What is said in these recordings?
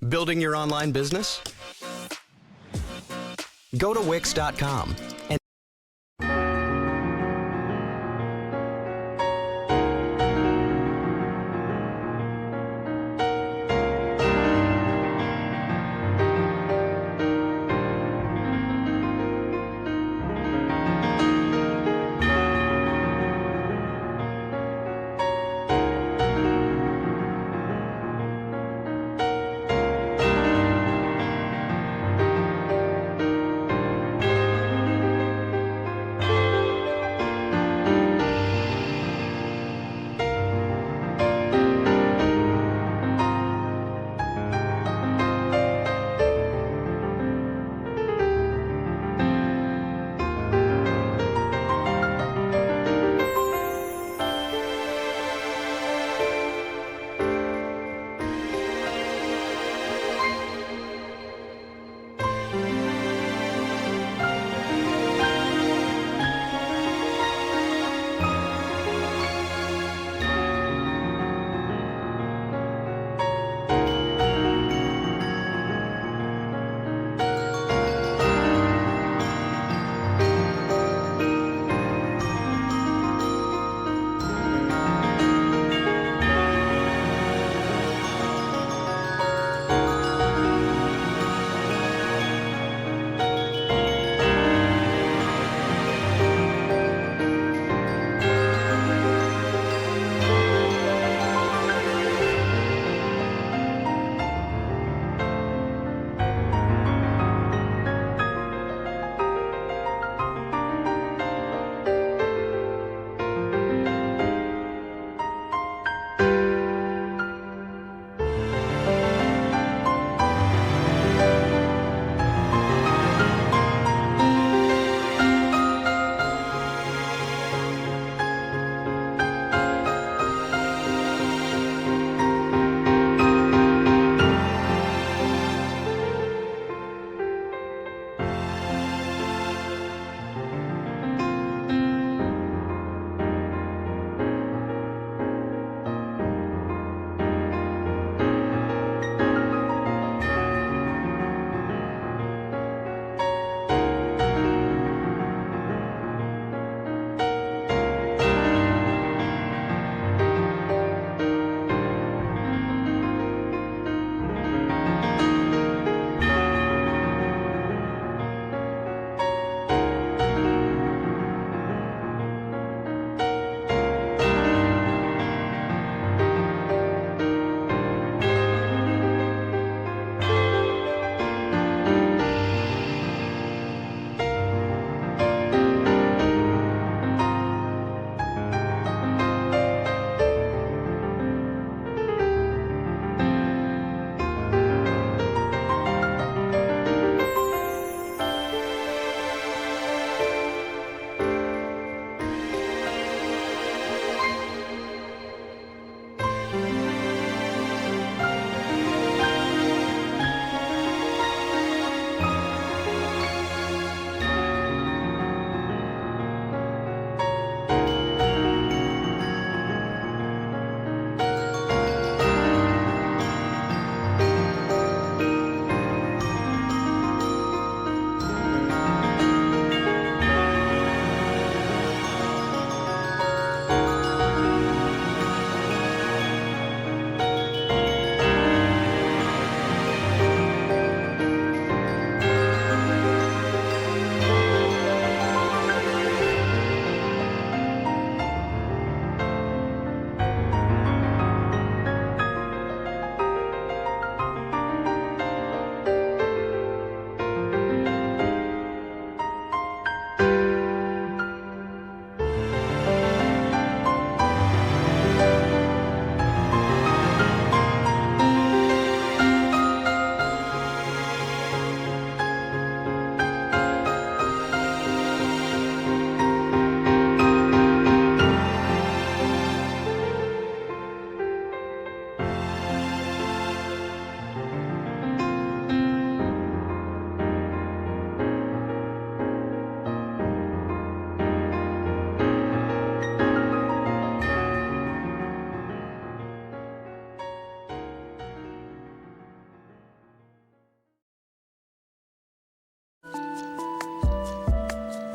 Building your online business? Go to Wix.com and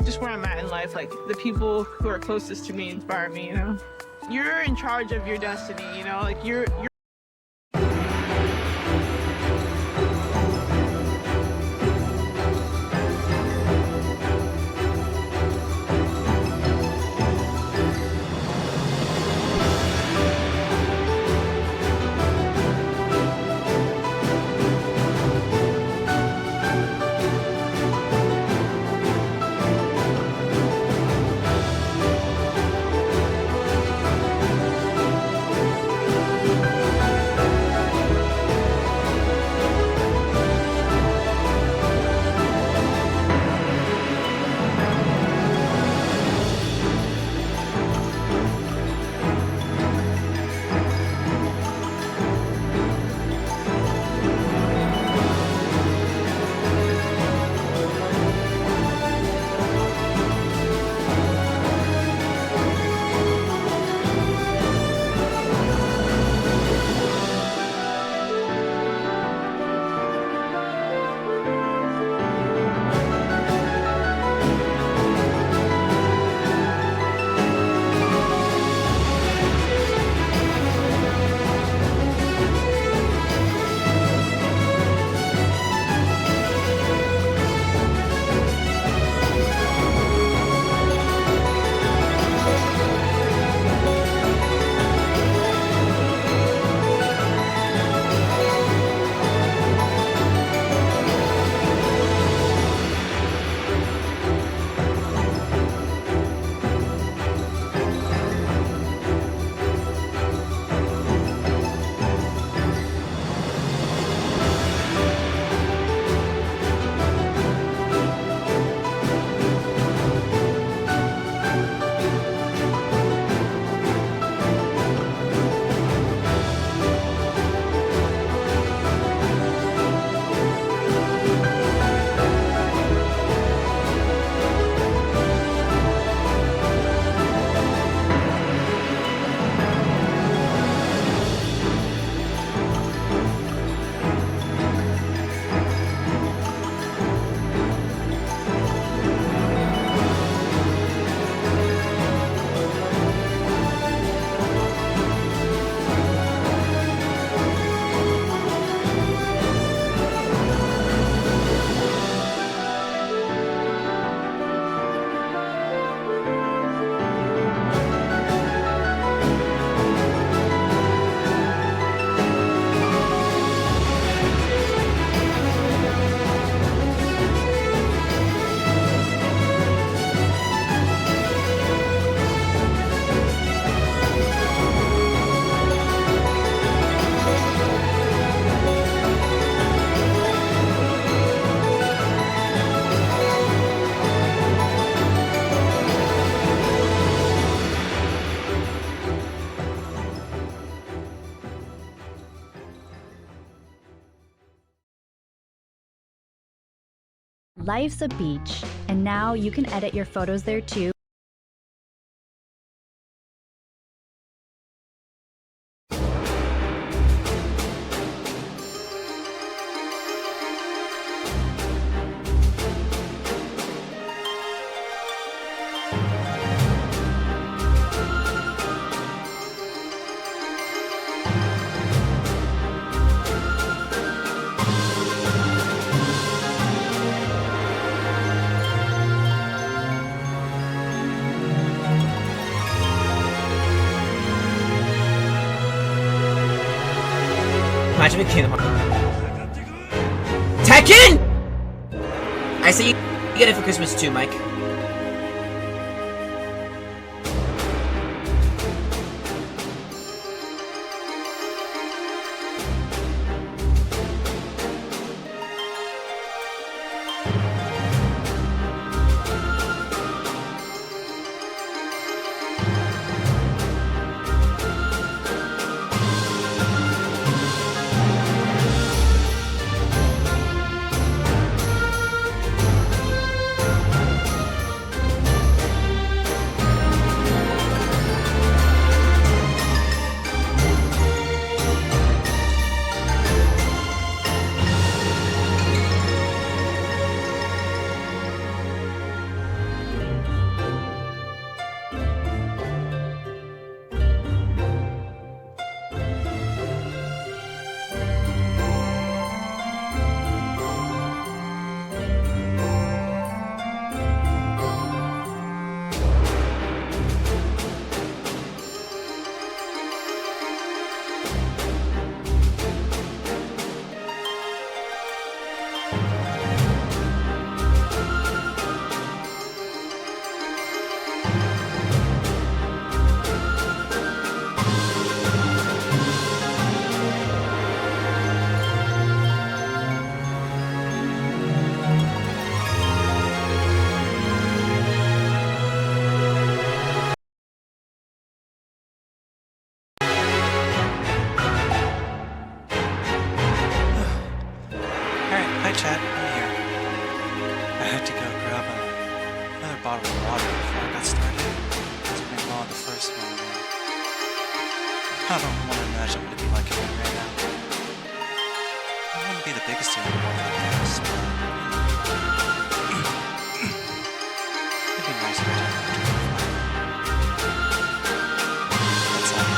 just where I'm at in life. Like, the people who are closest to me inspire me, you know? You're in charge of your destiny, you know? Like, you're Life's a beach, and now you can edit your photos there too. Imagine if Kingdom Hearts. Tekken! I say you get it for Christmas too, Mike. bottle of water before I got started. I was playing well on the first one. I don't want to imagine what it'd be like again right now. I wouldn't be the biggest deal in the world, I guess, but it'd be nice if I didn't have to go far. That's all.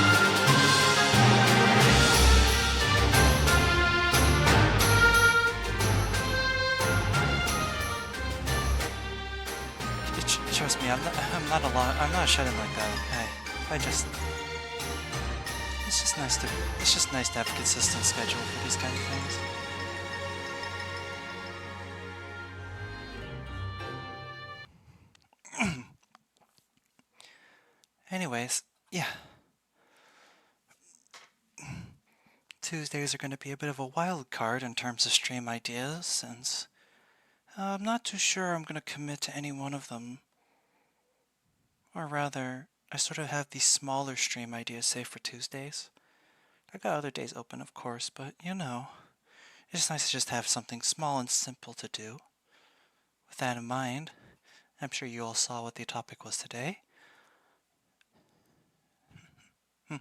Trust me, I'm not shedding like that. Hey, it's just nice to have a consistent schedule for these kind of things. Anyways, yeah. Tuesdays are going to be a bit of a wild card in terms of stream ideas, since I'm not too sure I'm going to commit to any one of them. Or rather, I sort of have these smaller stream ideas saved for Tuesdays. I got other days open, of course, but you know, it's nice to just have something small and simple to do. With that in mind, I'm sure you all saw what the topic was today. I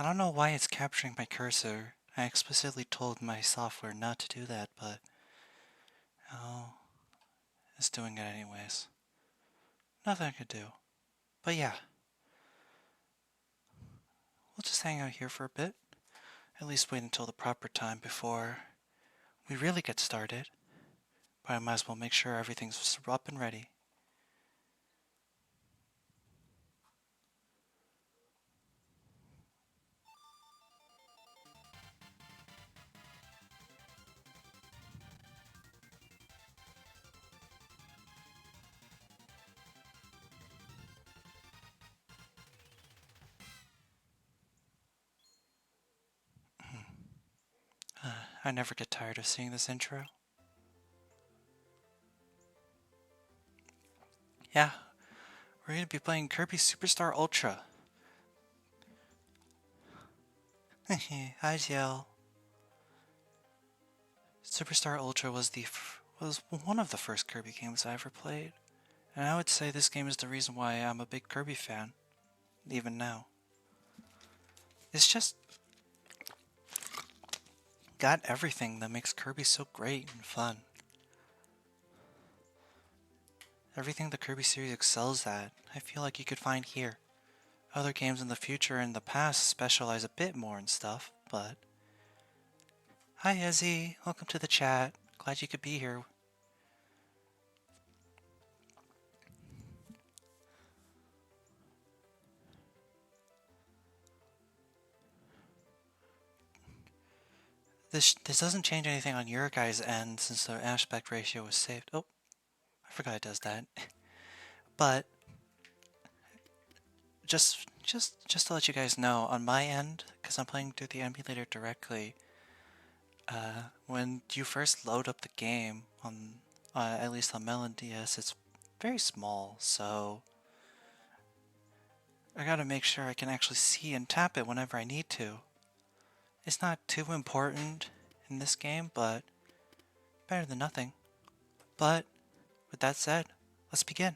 don't know why it's capturing my cursor. I explicitly told my software not to do that, but oh, it's doing it anyways. Nothing I could do. But yeah, we'll just hang out here for a bit. At least wait until the proper time before we really get started. But I might as well make sure everything's up and ready. I never get tired of seeing this intro. Yeah, we're going to be playing Kirby Super Star Ultra. Hi, Jill. Superstar Ultra was was one of the first Kirby games I ever played, and I would say this game is the reason why I'm a big Kirby fan, even now. It's just got everything that makes Kirby so great and fun. Everything the Kirby series excels at, I feel like you could find here. Other games in the future and the past specialize a bit more in stuff, but... Hi Izzy, welcome to the chat. Glad you could be here. This doesn't change anything on your guys' end since the aspect ratio was saved. Oh, I forgot it does that. But just to let you guys know, on my end, because I'm playing through the emulator directly, when you first load up the game on at least on Melon DS, it's very small, so I gotta make sure I can actually see and tap it whenever I need to. It's not too important in this game, but better than nothing. But with that said, let's begin.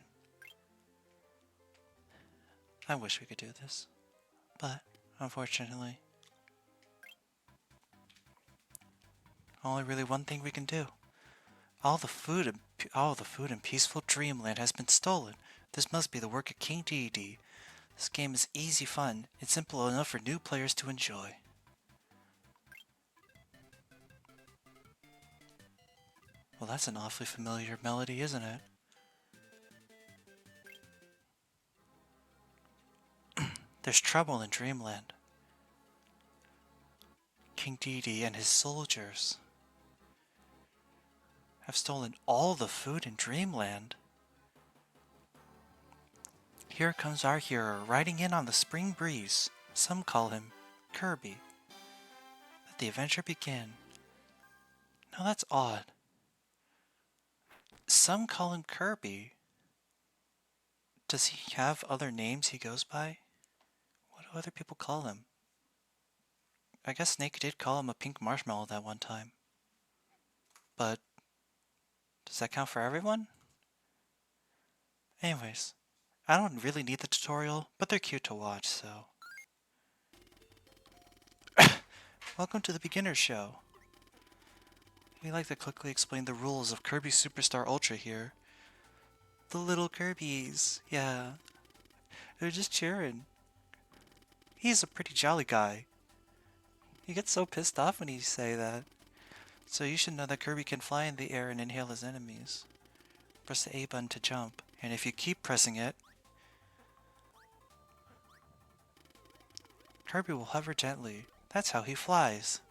I wish we could do this, but unfortunately, only really one thing we can do. All the food in peaceful Dreamland has been stolen. This must be the work of King Dedede. This game is easy fun. It's simple enough for new players to enjoy. Well, that's an awfully familiar melody, isn't it? There's trouble in Dreamland. King Dedede and his soldiers have stolen all the food in Dreamland. Here comes our hero, riding in on the spring breeze. Some call him Kirby. Let the adventure begin. Now that's odd. Some call him Kirby. Does he have other names he goes by? What do other people call him? I guess Snake did call him a pink marshmallow that one time. but does that count for everyone? Anyways, I don't really need the tutorial, but they're cute to watch, so... Welcome to the beginner show. We like to quickly explain the rules of Kirby Super Star Ultra here. The little Kirbys, yeah. They're just cheering. He's a pretty jolly guy. He gets so pissed off when you say that. So you should know that Kirby can fly in the air and inhale his enemies. Press the A button to jump, and if you keep pressing it, Kirby will hover gently. That's how he flies.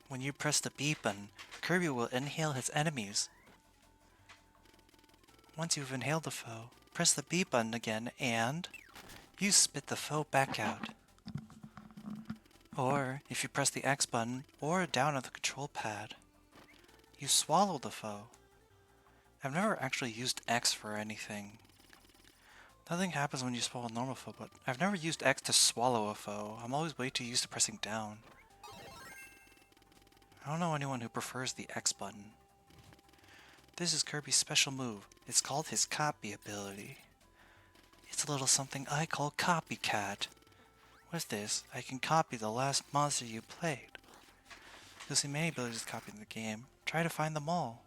When you press the B button, Kirby will inhale his enemies. Once you've inhaled the foe, press the B button again and you spit the foe back out. Or, if you press the X button or down on the control pad, you swallow the foe. I've never actually used X for anything. Nothing happens when you swallow a normal foe, but I've never used X to swallow a foe. I'm always way too used to pressing down. I don't know anyone who prefers the X button. This is Kirby's special move. It's called his copy ability. It's a little something I call copycat. With this, I can copy the last monster you played. You'll see many abilities copied in the game. Try to find them all.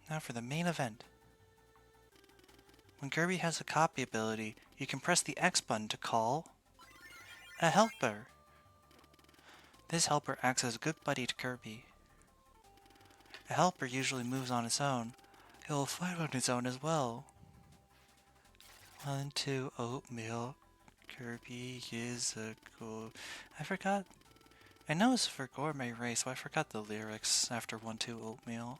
Now for the main event. When Kirby has a copy ability, you can press the X button to call a helper. This helper acts as a good buddy to Kirby. A helper usually moves on its own. It will fight on its own as well. 1, 2, oatmeal. Kirby is a cool... I forgot. I know it's for Gourmet Race, so I forgot the lyrics after 1, 2, oatmeal.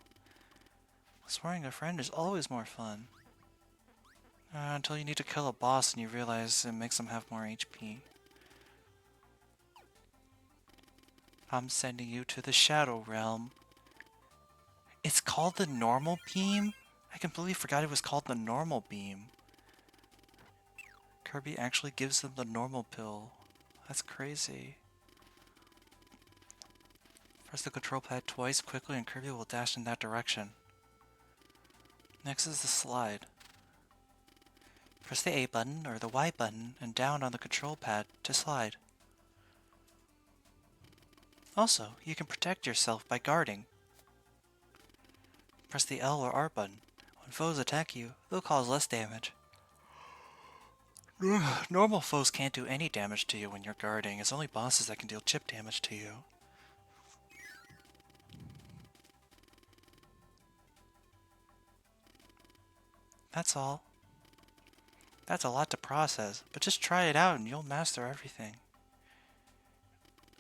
Swearing a friend is always more fun. Until you need to kill a boss and you realize it makes them have more HP. I'm sending you to the Shadow Realm. It's called the Normal Beam? I completely forgot it was called the Normal Beam. Kirby actually gives them the normal pill. That's crazy. Press the control pad twice quickly and Kirby will dash in that direction. Next is the slide. Press the A button or the Y button and down on the control pad to slide. Also, you can protect yourself by guarding. Press the L or R button. When foes attack you, they'll cause less damage. Normal foes can't do any damage to you when you're guarding. It's only bosses that can deal chip damage to you. That's all. That's a lot to process, but just try it out and you'll master everything.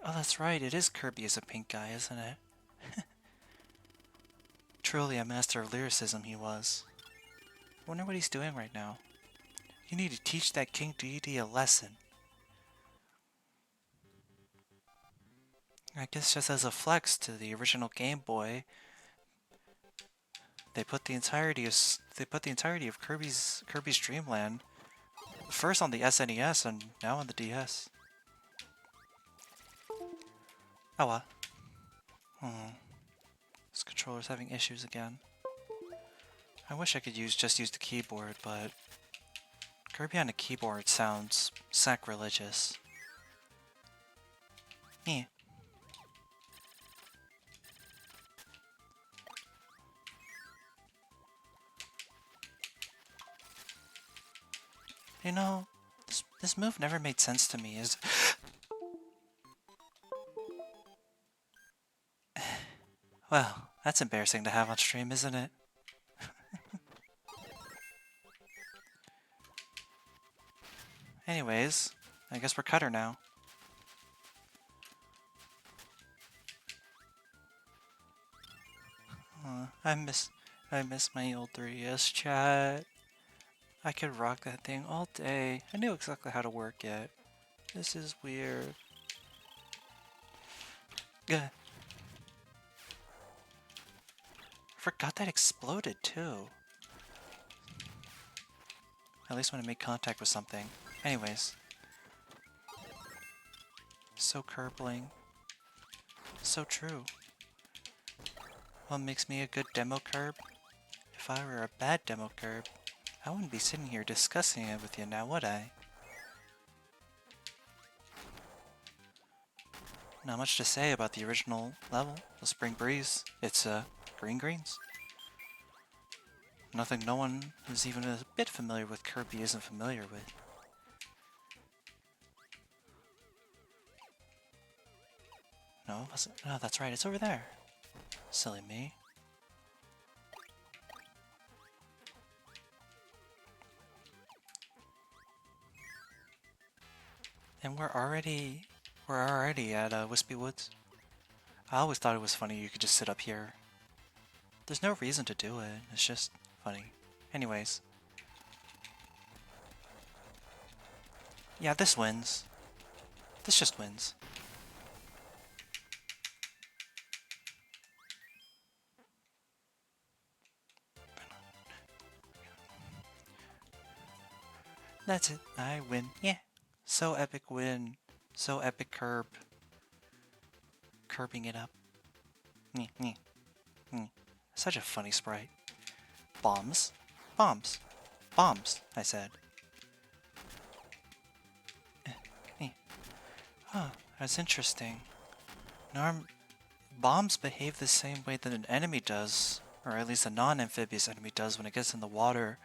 Oh, that's right, it is Kirby as a pink guy, isn't it? Truly a master of lyricism he was. Wonder what he's doing right now. You need to teach that King Deity a lesson. I guess just as a flex to the original Game Boy, they put the entirety of Kirby's Dream Land first on the SNES and now on the DS. Oh well. This controller's having issues again. I wish I could just use the keyboard, but Kirby on a keyboard sounds sacrilegious. Yeah. You know, this move never made sense to me. Well, that's embarrassing to have on stream, isn't it? Anyways, I guess we're cutter now. I miss my old 3DS chat. I could rock that thing all day. I knew exactly how to work it. This is weird. Gah. Forgot that exploded too. At least when it made contact with something. Anyways. So curbling. So true. What makes me a good demo curb? If I were a bad demo curb, I wouldn't be sitting here discussing it with you now, would I? Not much to say about the original level, the Spring Breeze. It's green greens. Nothing no one who's even a bit familiar with Kirby isn't familiar with. No, no, that's right, it's over there. Silly me. And we're already at Wispy Woods. I always thought it was funny you could just sit up here. There's no reason to do it, it's just funny. Anyways. Yeah, this wins. This just wins. That's it, I win. Yeah. So epic win. So epic curb. Curbing it up. Nyeh, nyeh, nyeh. Such a funny sprite. Bombs. Bombs. Bombs, I said. Huh, that's interesting. Bombs behave the same way that an enemy does, or at least a non-amphibious enemy does when it gets in the water.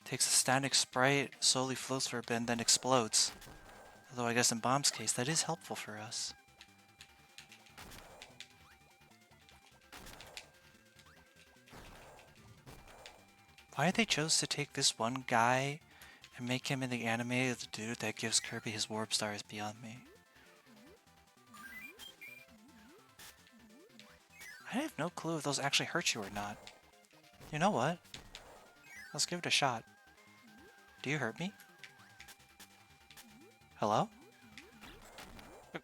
Takes a static sprite, slowly floats for a bit, and then explodes. Although I guess in Bomb's case, that is helpful for us. Why they chose to take this one guy and make him in the anime the dude that gives Kirby his warp star is beyond me. I have no clue if those actually hurt you or not. You know what? Let's give it a shot. Do you hurt me? Hello?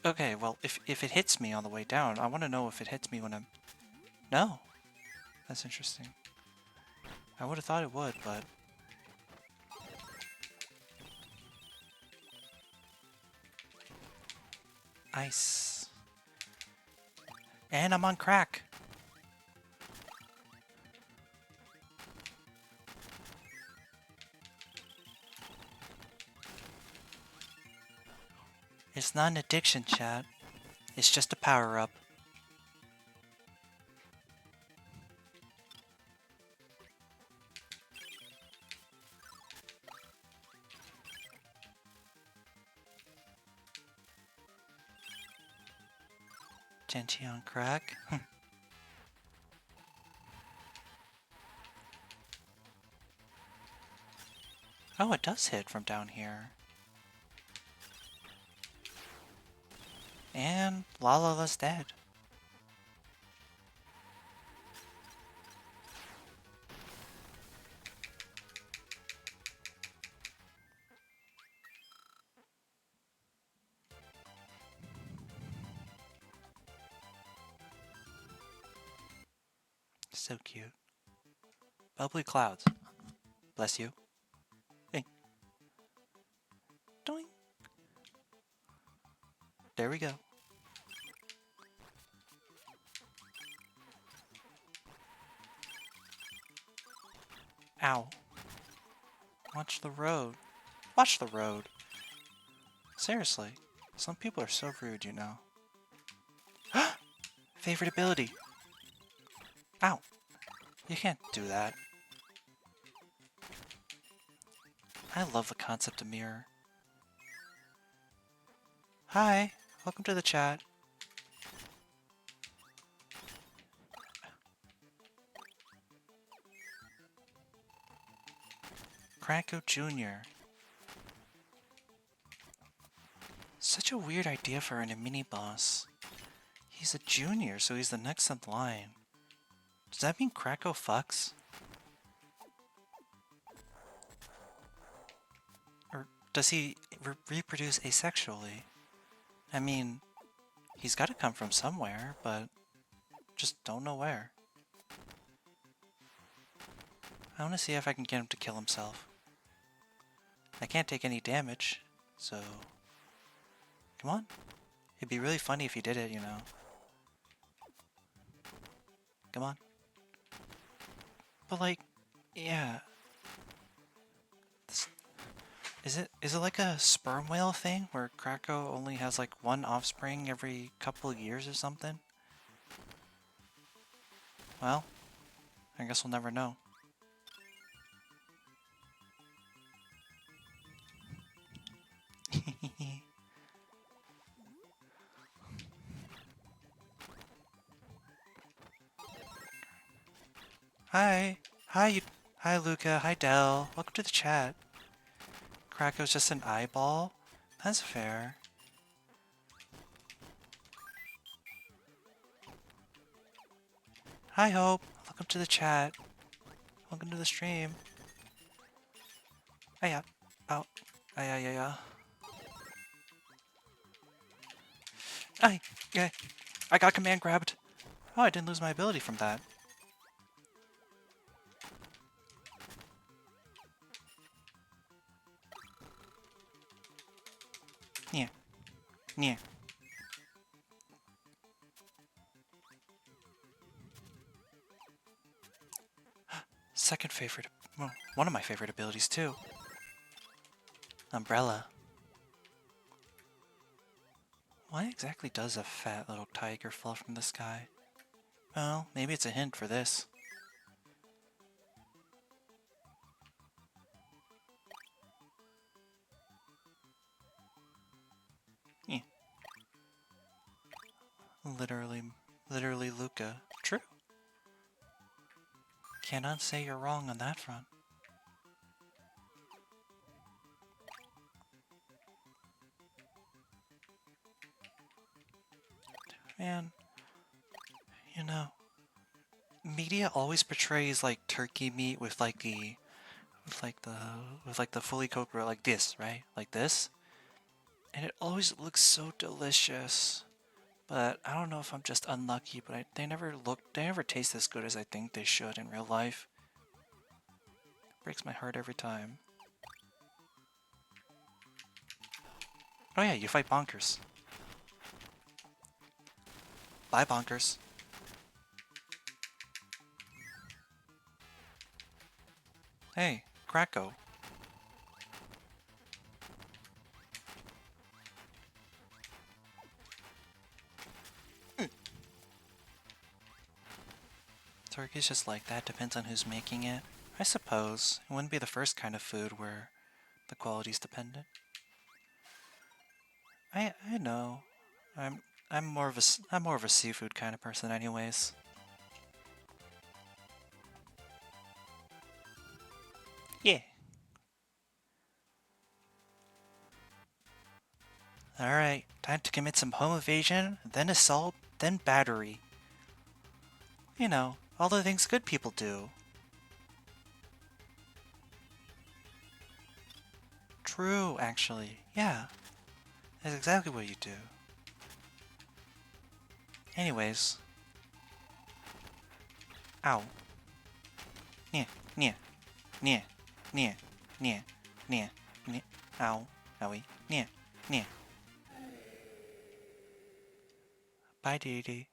Okay, well, if it hits me on the way down, I want to know if it hits me when I'm... No! That's interesting. I would have thought it would, but... Ice. And I'm on crack! It's not an addiction, chat. It's just a power-up. Genji on crack? Oh, it does hit from down here. And Lalala's dead. So cute. Bubbly clouds. Bless you. Hey. Doink. There we go. Ow. Watch the road. Watch the road. Seriously. Some people are so rude, you know. Favorite ability. Ow. You can't do that. I love the concept of mirror. Hi. Welcome to the chat. Cranko Jr. Such a weird idea for a mini-boss. He's a junior, so he's the next in line. Does that mean Cranko fucks? Or does he reproduce asexually? I mean, he's gotta come from somewhere, but just don't know where. I wanna see if I can get him to kill himself. I can't take any damage, so... Come on. It'd be really funny if you did it, you know. Come on. But like, yeah. Is it like a sperm whale thing where Krako only has like one offspring every couple of years or something? Well, I guess we'll never know. Hi. Hi Luca. Hi Del. Welcome to the chat. Krako's just an eyeball? That's fair. Hi Hope. Welcome to the chat. Welcome to the stream. Hiya. Oh. Yeah. Yeah. I got command grabbed. Oh, I didn't lose my ability from that. Yeah. Second favorite, well, one of my favorite abilities too. Umbrella. Why exactly does a fat little tiger fall from the sky? Well, maybe it's a hint for this. Yeah. Literally Luca. True. Cannot say you're wrong on that front. Man, you know, media always portrays like turkey meat with like the fully cooked like this, right? Like this. And it always looks so delicious. But I don't know if I'm just unlucky, but they never taste as good as I think they should in real life. Breaks my heart every time. Oh yeah, you fight Bonkers. Bye, Bonkers. Hey, Krako. Turkey's just like that, depends on who's making it. I suppose. It wouldn't be the first kind of food where the quality's dependent. I know. I'm more of a seafood kind of person anyways. Yeah. Alright, time to commit some home evasion, then assault, then battery. You know, all the things good people do. True, actually. Yeah. That's exactly what you do. Anyways. Ow. Nya, nya, nya, nya, nya, nya, nya. Ow. Owie. Nya, nya. Bye, Dee Dee.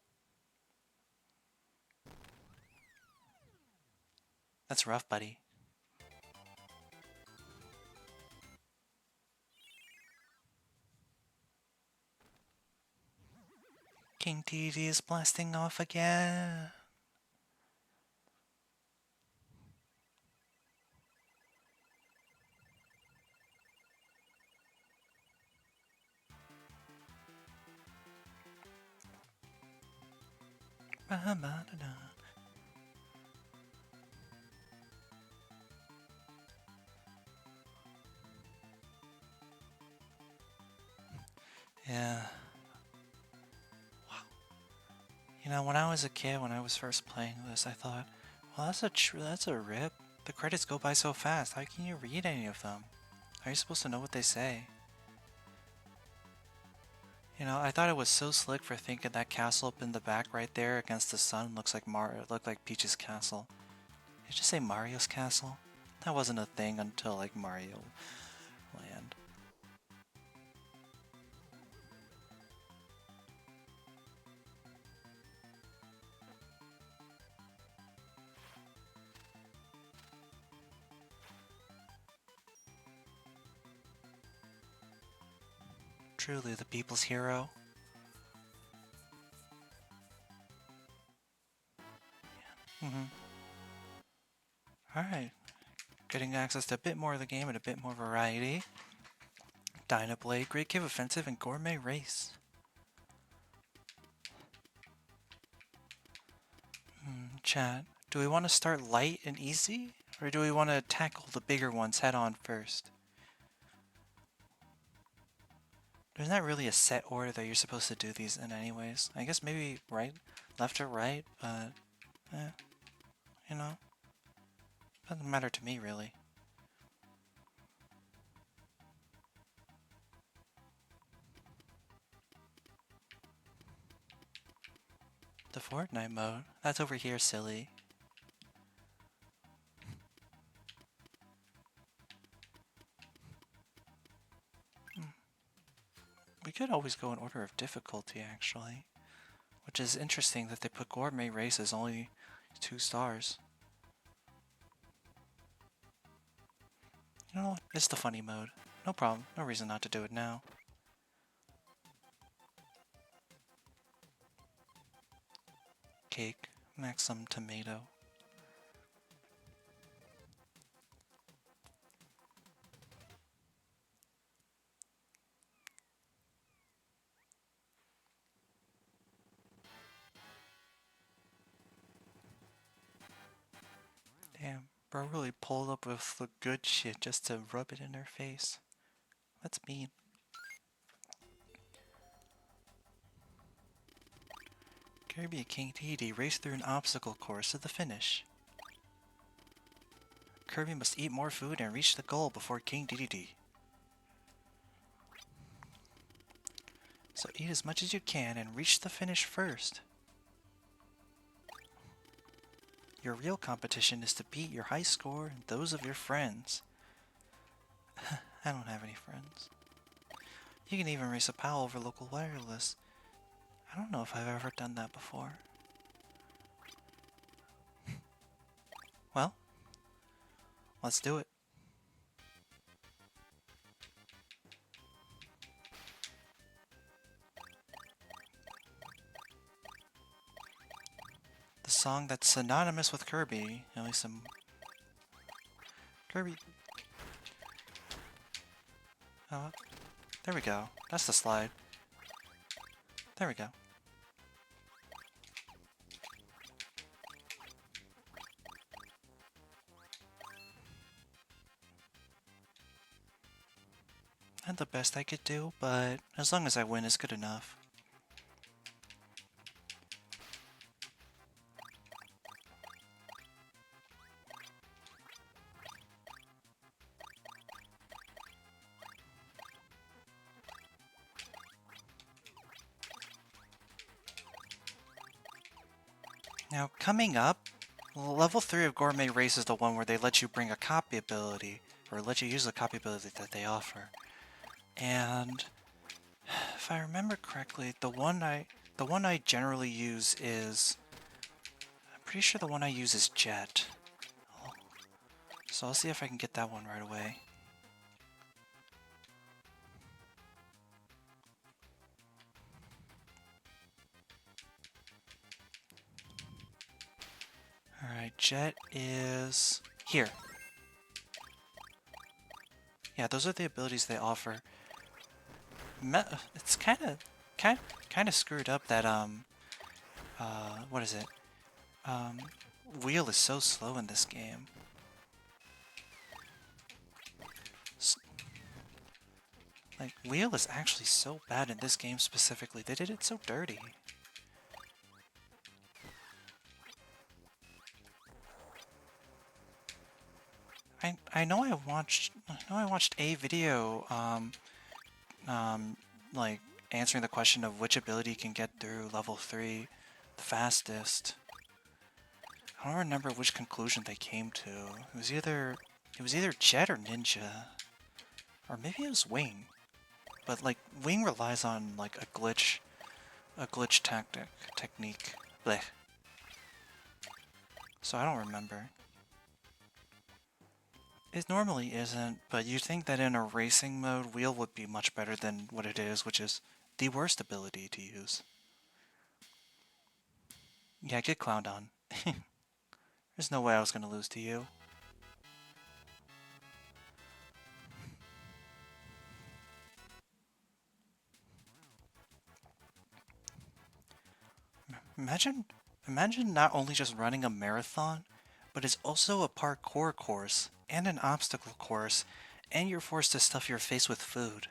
That's rough, buddy. King Dedede is blasting off again. Yeah. Wow. You know, when I was a kid, when I was first playing this, I thought, well, that's a rip. The credits go by so fast. How can you read any of them? How are you supposed to know what they say? You know, I thought it was so slick for thinking that castle up in the back right there against the sun looks like looked like Peach's castle. Did you just say Mario's castle? That wasn't a thing until like Mario Land. Truly the people's hero. Alright. Getting access to a bit more of the game and a bit more variety. Dynablade, Great Cave Offensive, and Gourmet Race. Chat, do we want to start light and easy? Or do we want to tackle the bigger ones head on first? There's not really a set order that you're supposed to do these in anyways. I guess maybe right, left or right, but you know, doesn't matter to me really. The Fortnite mode, that's over here, silly. We could always go in order of difficulty, actually. Which is interesting that they put Gourmet Race as only 2 stars. You know, it's the funny mode. No problem, no reason not to do it now. Cake, Maxim Tomato. Damn, bro really pulled up with the good shit just to rub it in their face. That's mean. Kirby and King Dedede race through an obstacle course to the finish. Kirby must eat more food and reach the goal before King Dedede. So eat as much as you can and reach the finish first. Your real competition is to beat your high score and those of your friends. I don't have any friends. You can even race a pal over local wireless. I don't know if I've ever done that before. Well, let's do it. The song that's synonymous with Kirby, at least some Kirby. There we go. That's the slide. There we go. Not the best I could do, but as long as I win is good enough. Now, coming up, level 3 of Gourmet Race is the one where they let you bring a copy ability, or let you use the copy ability that they offer. And if I remember correctly, the one I generally use is, I'm pretty sure the one I use is Jet. So I'll see if I can get that one right away. Alright, Jet is here. Yeah, those are the abilities they offer. It's kind of screwed up that what is it? Wheel is so slow in this game. Like, Wheel is actually so bad in this game specifically. They did it so dirty. I know I watched a video like answering the question of which ability can get through level 3 the fastest. I don't remember which conclusion they came to. It was either Jet or Ninja. Or maybe it was Wing. But like Wing relies on like a glitch technique. Blech. So I don't remember. It normally isn't, but you'd think that in a racing mode, Wheel would be much better than what it is, which is the worst ability to use. Yeah, get clowned on. There's no way I was gonna lose to you. Imagine not only just running a marathon, but it's also a parkour course and an obstacle course, and you're forced to stuff your face with food.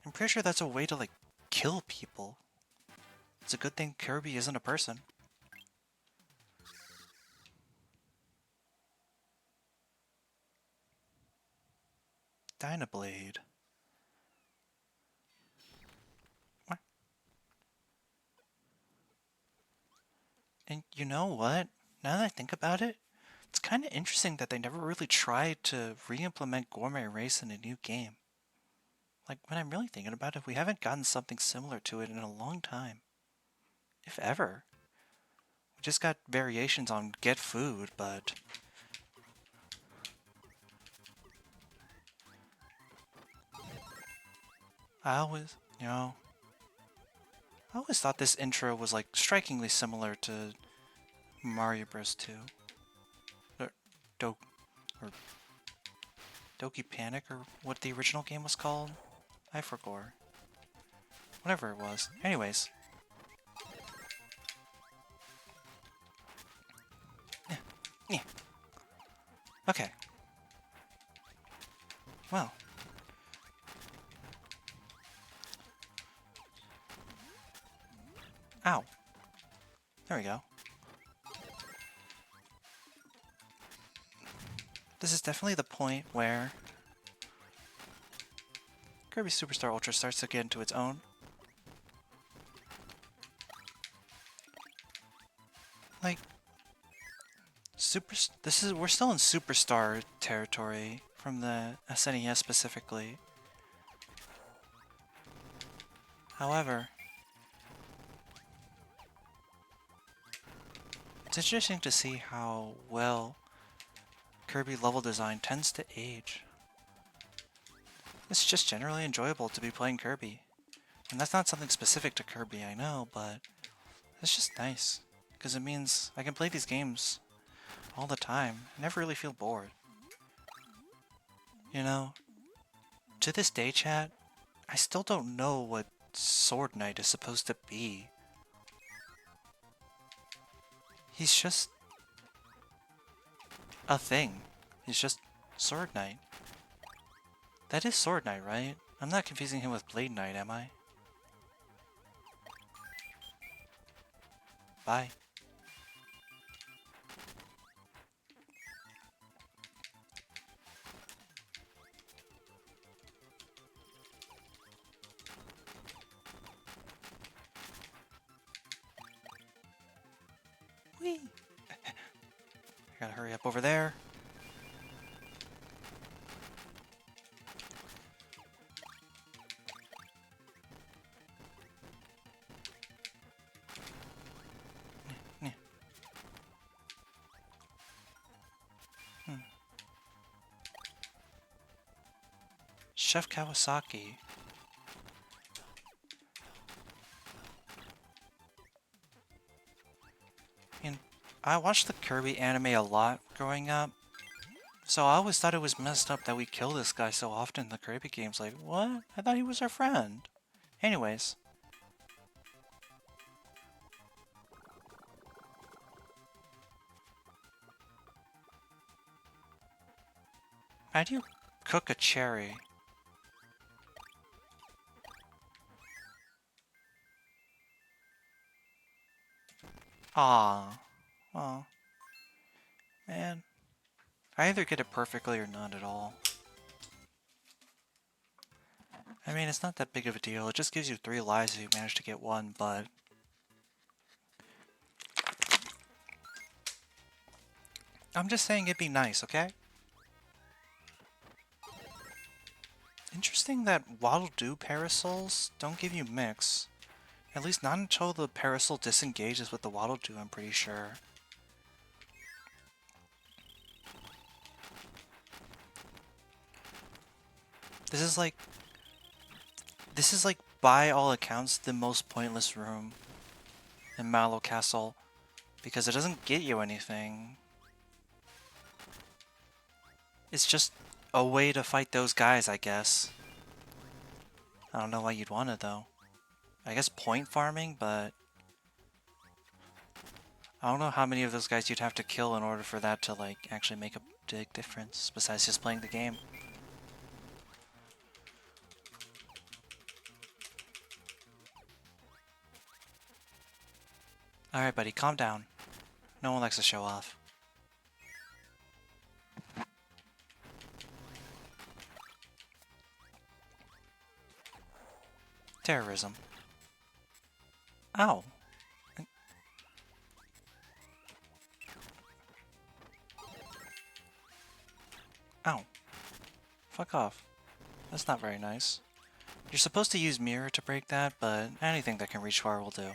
I'm pretty sure that's a way to, like, kill people. It's a good thing Kirby isn't a person. Dynablade. What? And you know what? Now that I think about it, it's kind of interesting that they never really tried to re-implement Gourmet Race in a new game. Like, when I'm really thinking about it, we haven't gotten something similar to it in a long time. If ever. We just got variations on Get Food, but... I always thought this intro was, like, strikingly similar to Mario Bros. 2. Or Doki Panic, or what the original game was called? I forgot. Whatever it was. Anyways. Yeah. Okay. Well. Ow. There we go. This is definitely the point where Kirby Super Star Ultra starts to get into its own. Like, we're still in Superstar territory from the SNES specifically. However, it's interesting to see how well Kirby level design tends to age. It's just generally enjoyable to be playing Kirby. And that's not something specific to Kirby, I know, but it's just nice. Because it means I can play these games all the time. I never really feel bored. You know, to this day, chat, I still don't know what Sword Knight is supposed to be. He's just a thing. He's just Sword Knight. That is Sword Knight, right? I'm not confusing him with Blade Knight, am I? Bye. Whee! Gotta hurry up over there. Chef Kawasaki. And I watched the Kirby anime a lot growing up, so I always thought it was messed up that we kill this guy so often in the Kirby games. Like, what? I thought he was our friend. Anyways. How do you cook a cherry? Ah, well, man, I either get it perfectly or not at all. I mean, it's not that big of a deal. It just gives you 3 lives if you manage to get 1, but I'm just saying it'd be nice, okay? Interesting that Waddle Doo parasols don't give you mix. At least not until the parasol disengages with the Waddle Doo, I'm pretty sure. This is like... This is like, by all accounts, the most pointless room in Mallow Castle. Because it doesn't get you anything. It's just a way to fight those guys, I guess. I don't know why you'd want it, though. I guess point farming, but... I don't know how many of those guys you'd have to kill in order for that to, like, actually make a big difference, besides just playing the game. Alright, buddy, calm down. No one likes to show off. Terrorism. Ow. Ow. Fuck off. That's not very nice. You're supposed to use mirror to break that, but anything that can reach far will do.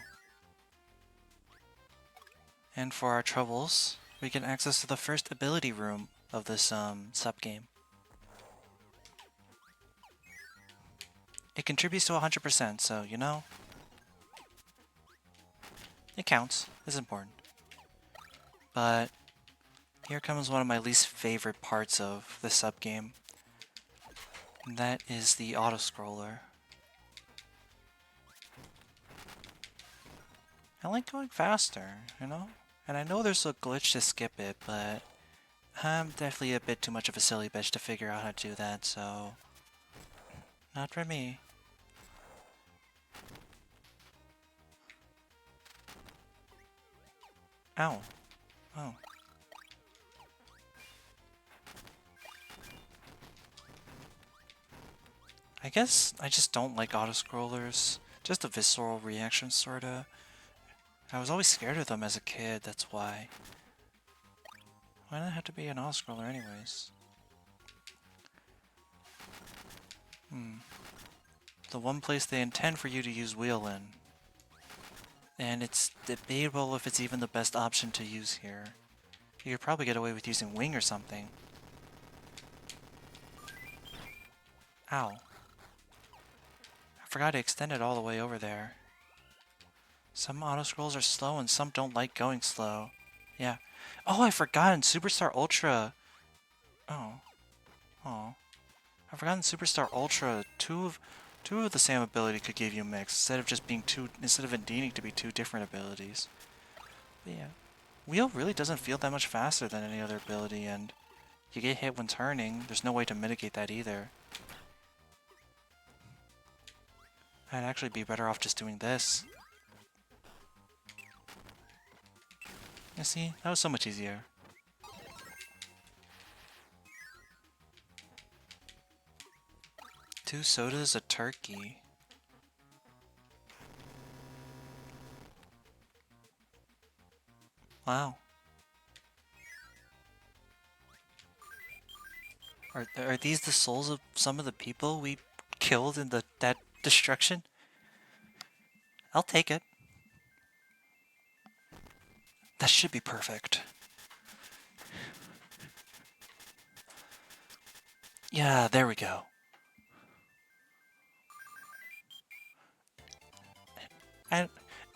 And for our troubles, we get access to the first ability room of this sub-game. It contributes to 100%, so you know, it counts. It's important. But here comes one of my least favorite parts of the sub-game. And that is the auto-scroller. I like going faster, you know? And I know there's a glitch to skip it, but I'm definitely a bit too much of a silly bitch to figure out how to do that, so... Not for me. Ow. Oh. I guess I just don't like auto-scrollers. Just a visceral reaction, sorta. I was always scared of them as a kid, that's why. Why did it have to be an auto-scroller anyways? The one place they intend for you to use wheel in. And it's debatable if it's even the best option to use here. You could probably get away with using wing or something. Ow. I forgot to extend it all the way over there. Some auto-scrolls are slow and some don't like going slow. Yeah. Oh, I forgot in Superstar Ultra. Oh. Oh. I forgot in Superstar Ultra, two of the same ability could give you mix instead of it needing to be two different abilities. But yeah. Wheel really doesn't feel that much faster than any other ability, and you get hit when turning. There's no way to mitigate that either. I'd actually be better off just doing this. You see, that was so much easier. Two sodas, a turkey. Wow. Are these the souls of some of the people we killed in that destruction? I'll take it. That should be perfect. Yeah, there we go.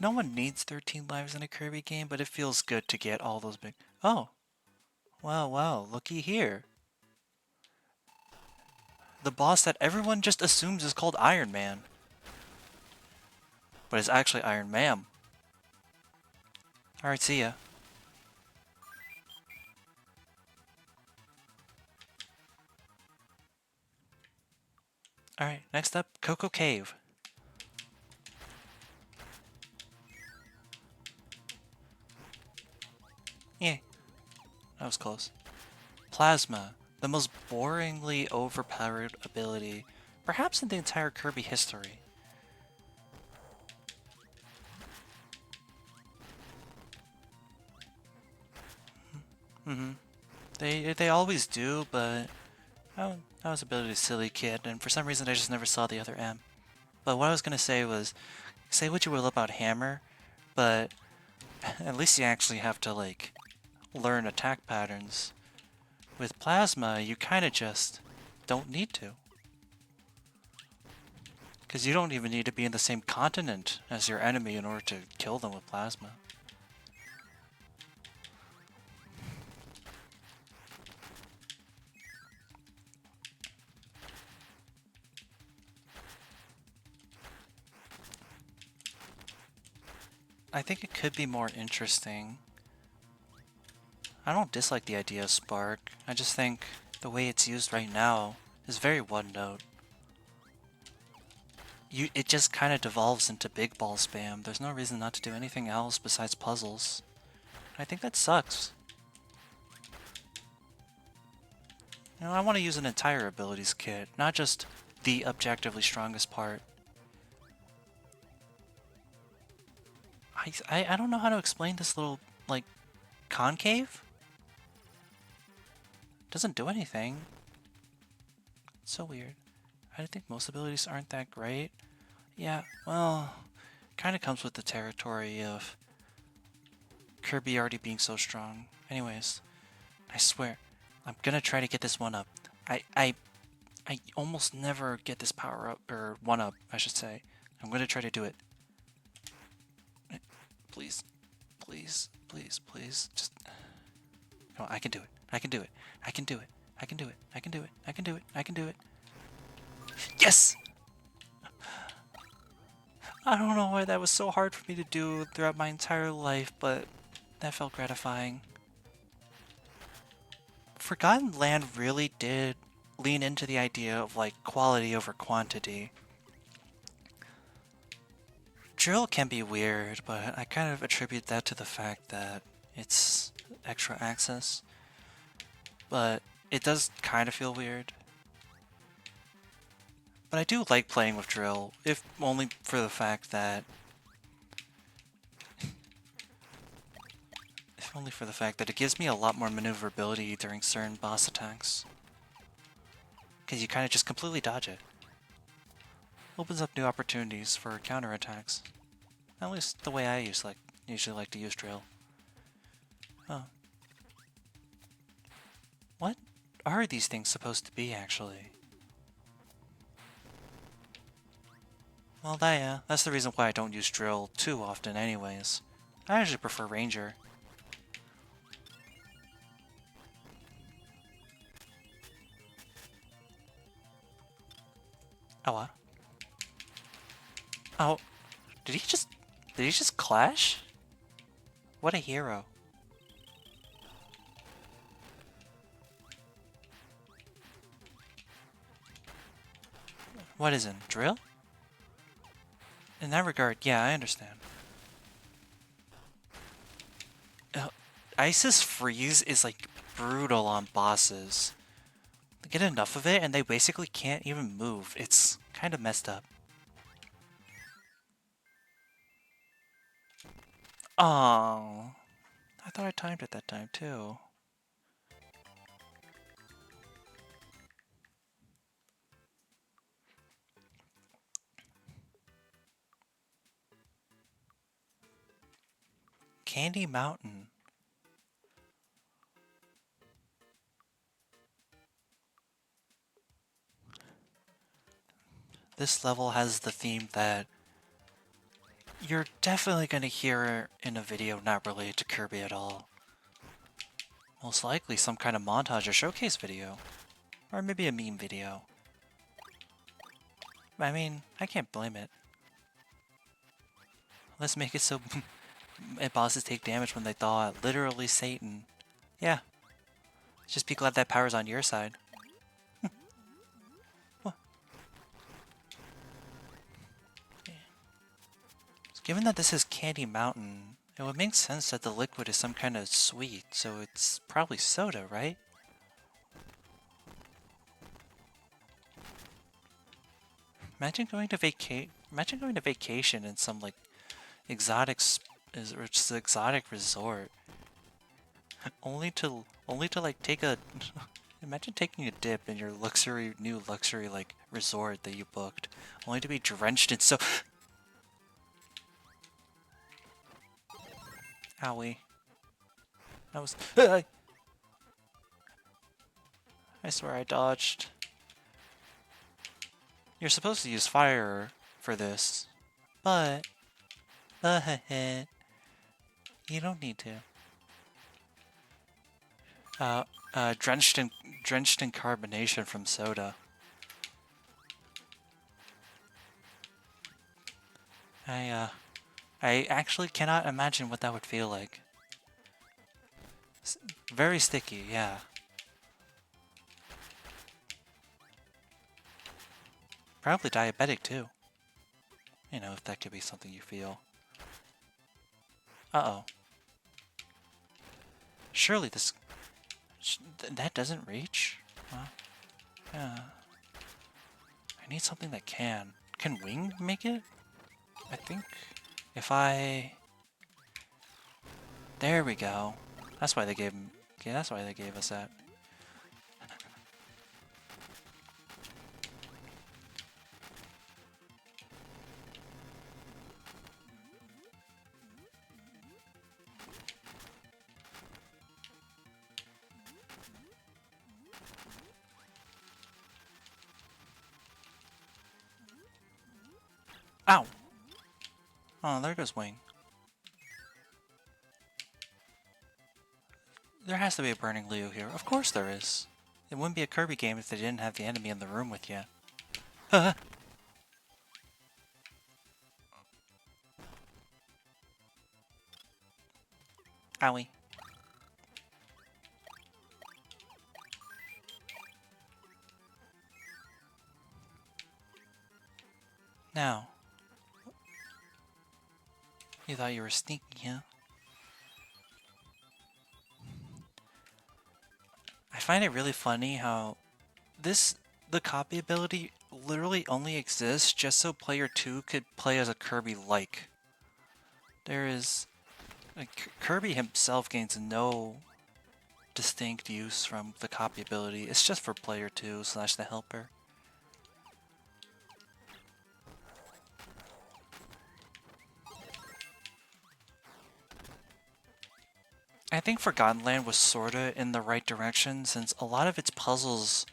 No one needs 13 lives in a Kirby game, but it feels good to get all those big... Oh! Well, looky here. The boss that everyone just assumes is called Iron Man. But it's actually Iron Man. Alright, see ya. Alright, next up, Coco Cave. Yeah, that was close. Plasma, the most boringly overpowered ability, perhaps in the entire Kirby history. They always do, but that was ability silly kid, and for some reason I just never saw the other M. But what I was gonna say was, say what you will about Hammer, but at least you actually have to like learn attack patterns. With Plasma, you kind of just don't need to. Because you don't even need to be in the same continent as your enemy in order to kill them with plasma. I think it could be more interesting. I don't dislike the idea of Spark. I just think the way it's used right now is very one-note. It just kind of devolves into big ball spam. There's no reason not to do anything else besides puzzles. I think that sucks. You know, I want to use an entire abilities kit, not just the objectively strongest part. I don't know how to explain this little, like, concave? Doesn't do anything. It's so weird. I think most abilities aren't that great. Yeah, well, kind of comes with the territory of Kirby already being so strong. Anyways, I swear, I'm gonna try to get this one up. I almost never get this power up, or one up, I should say. I'm gonna try to do it. Please, please, please, please, just... Come on, I can do it. I can do it. I can do it. I can do it. I can do it. I can do it. I can do it. Yes! I don't know why that was so hard for me to do throughout my entire life, but that felt gratifying. Forgotten Land really did lean into the idea of, like, quality over quantity. Drill can be weird, but I kind of attribute that to the fact that it's extra access. But it does kind of feel weird. But I do like playing with Drill, if only for the fact that... if only for the fact that it gives me a lot more maneuverability during certain boss attacks. Because you kind of just completely dodge it. Opens up new opportunities for counterattacks. At least the way I usually like to use Drill. Oh. What are these things supposed to be, actually? Well, yeah, that's the reason why I don't use Drill too often anyways. I actually prefer Ranger. Oh, what? Oh, did he just clash? What a hero. What isn't? Drill? In that regard, yeah, I understand. Isis Freeze is like brutal on bosses. They get enough of it and they basically can't even move. It's kind of messed up. Oh, I thought I timed it that time too. Candy Mountain. This level has the theme that you're definitely going to hear in a video not related to Kirby at all. Most likely some kind of montage or showcase video. Or maybe a meme video. I mean, I can't blame it. Let's make it so bosses take damage when they thaw at literally Satan. Yeah. Just be glad that power's on your side. Given that this is Candy Mountain, it would make sense that the liquid is some kind of sweet, so it's probably soda, right? Imagine going to vacation in some like exotic resort, only to like take a imagine taking a dip in your new luxury like resort that you booked, only to be drenched in so. Owie. That was... I swear I dodged. You're supposed to use fire for this, but you don't need to. Drenched in carbonation from soda. I actually cannot imagine what that would feel like. Very sticky, yeah. Probably diabetic too. You know, if that could be something you feel. Uh-oh. Surely this... that doesn't reach? Well, yeah. I need something that can. Can Wing make it? I think if I... There we go. That's why they gave him... Yeah, that's why they gave us that. Ow! Oh, there goes Wing. There has to be a Burning Leo here. Of course there is. It wouldn't be a Kirby game if they didn't have the enemy in the room with you. Owie. Now. You thought you were sneaky, huh? I find it really funny how the copy ability literally only exists just so player 2 could play as a Kirby-like. There is... Like, Kirby himself gains no distinct use from the copy ability. It's just for player 2 / the helper. I think Forgotten Land was sorta in the right direction since a lot of its puzzles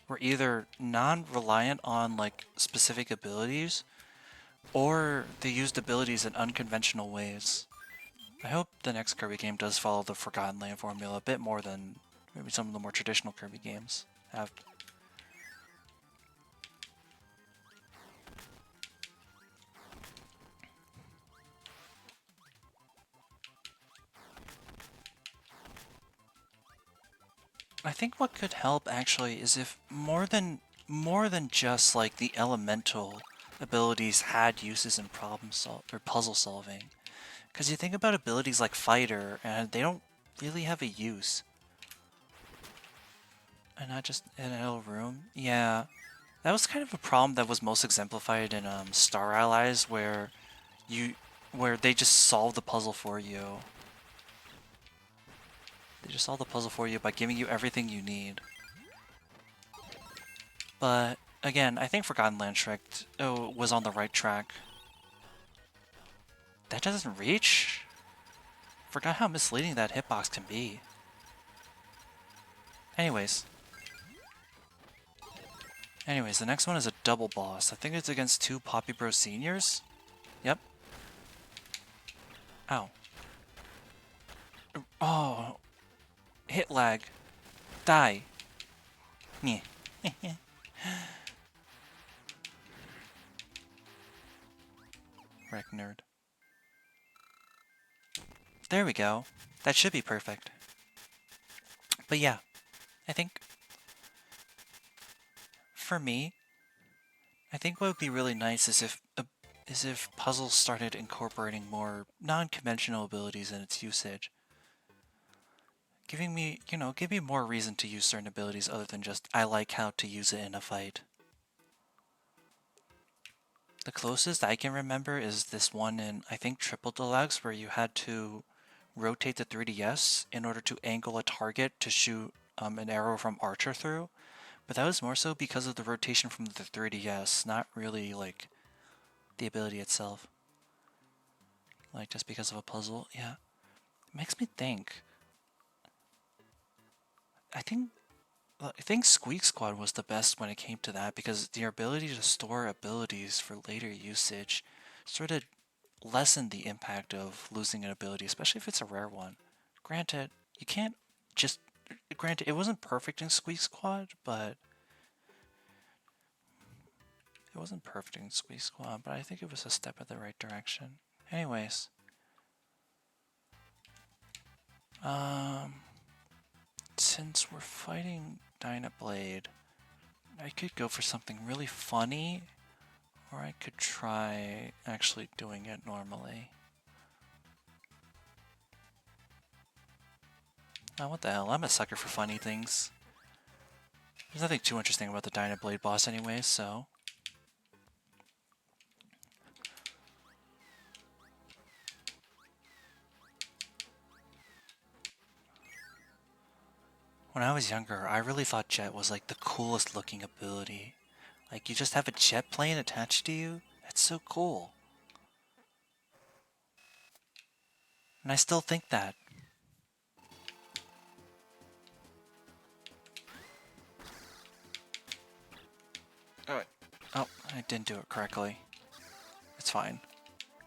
were either non-reliant on like specific abilities or they used abilities in unconventional ways. I hope the next Kirby game does follow the Forgotten Land formula a bit more than maybe some of the more traditional Kirby games have. I think what could help actually is if more than just like the elemental abilities had uses in puzzle solving. Because you think about abilities like Fighter and they don't really have a use. And not just in a room. Yeah. That was kind of a problem that was most exemplified in Star Allies where they just solve the puzzle for you. They just solve the puzzle for you by giving you everything you need. But, again, I think Forgotten Land was on the right track. That doesn't reach? Forgot how misleading that hitbox can be. Anyways, the next one is a double boss. I think it's against 2 Poppy Bros seniors? Yep. Ow. Oh. Hit lag. Die. Meh. Wreck nerd. There we go. That should be perfect. But yeah, I think for me, I think what would be really nice is if puzzles started incorporating more non-conventional abilities in its usage. Giving me, give me more reason to use certain abilities other than just, I like how to use it in a fight. The closest I can remember is this one in, I think, Triple Deluxe, where you had to rotate the 3DS in order to angle a target to shoot an arrow from Archer through. But that was more so because of the rotation from the 3DS, not really, like, the ability itself. Like, just because of a puzzle, yeah. It makes me think. I think I think Squeak Squad was the best when it came to that because the ability to store abilities for later usage sort of lessened the impact of losing an ability, especially if it's a rare one. Granted, you can't just. Granted, it wasn't perfect in Squeak Squad, but. It wasn't perfect in Squeak Squad, but I think it was a step in the right direction. Anyways. Since we're fighting Dynablade, I could go for something really funny, or I could try actually doing it normally. Oh, what the hell, I'm a sucker for funny things. There's nothing too interesting about the Dynablade boss anyway, so... When I was younger, I really thought Jet was like the coolest looking ability. Like, you just have a jet plane attached to you? That's so cool. And I still think that. Oh, I didn't do it correctly. It's fine.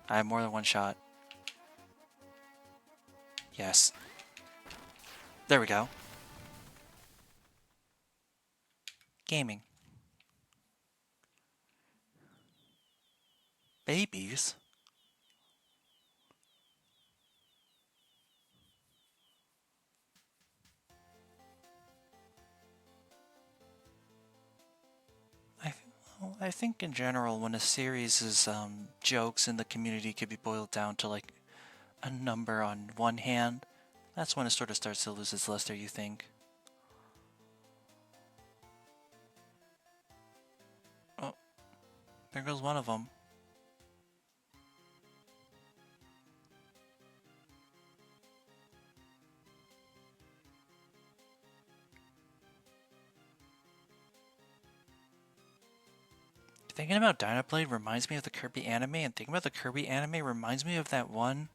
I have more than one shot. Yes. There we go. Gaming. Babies? I think in general, when a series' jokes in the community could be boiled down to like a number on one hand, that's when it sort of starts to lose its luster, you think. Oh, there goes one of them. Thinking about Dynablade reminds me of the Kirby anime, and thinking about the Kirby anime reminds me of that one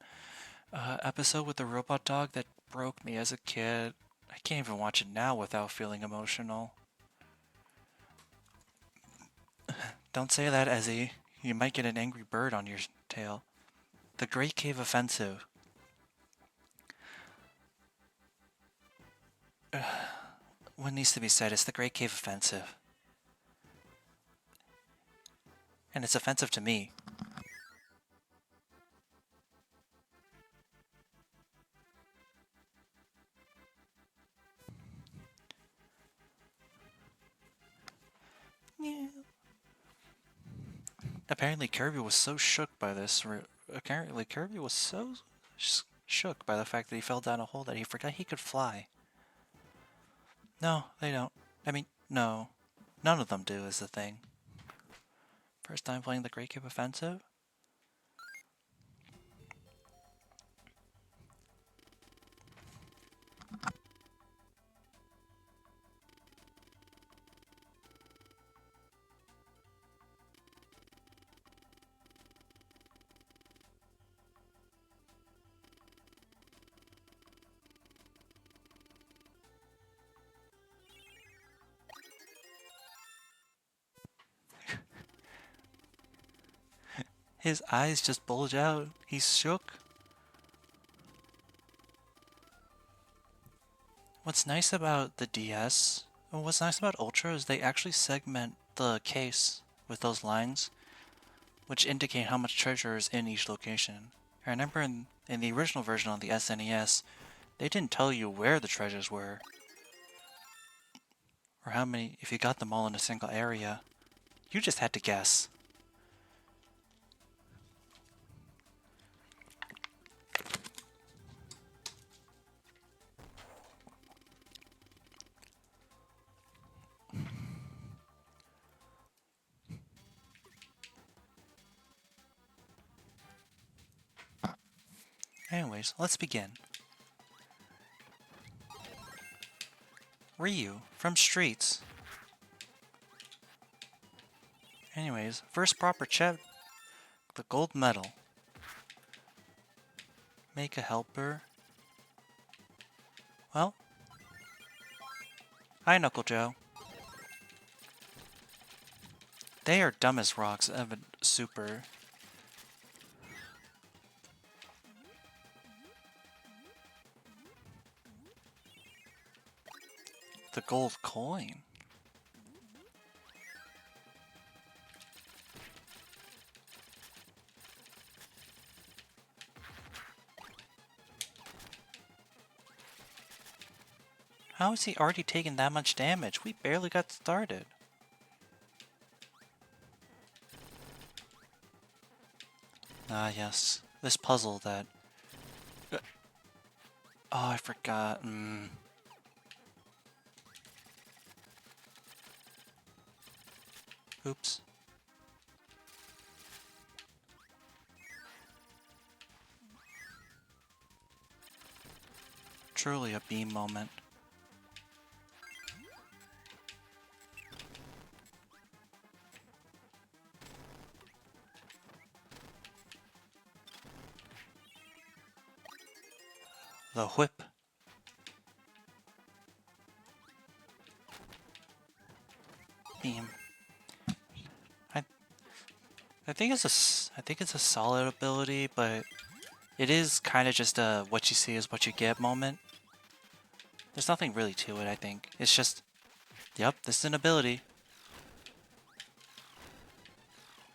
episode with the robot dog that broke me as a kid. I can't even watch it now without feeling emotional. Don't say that, Ezzy. You might get an angry bird on your tail. The Great Cave Offensive. What needs to be said is the Great Cave Offensive. And it's offensive to me. Yeah. Apparently Kirby was so shook by this. Apparently Kirby was so shook by the fact that he fell down a hole that he forgot he could fly. No, they don't. I mean, no. None of them do is the thing. First time playing the Great Cave Offensive? His eyes just bulge out. He's shook. What's nice about the DS, and what's nice about Ultra is they actually segment the case with those lines, which indicate how much treasure is in each location. I remember in the original version on the SNES, they didn't tell you where the treasures were, or how many, if you got them all in a single area. You just had to guess. Anyways, let's begin. Ryu from Streets. Anyways, first proper check, the gold medal. Make a helper. Well, Hi, Knuckle Joe. They are dumb as rocks. Evan Super. The gold coin. How is he already taking that much damage? We barely got started. Ah, yes. This puzzle that... Oh, I forgot. Oops. Truly a beam moment. The whip. Beam. I think it's a solid ability, but it is kind of just a what you see is what you get moment. There's nothing really to it, I think. It's just, yep, this is an ability.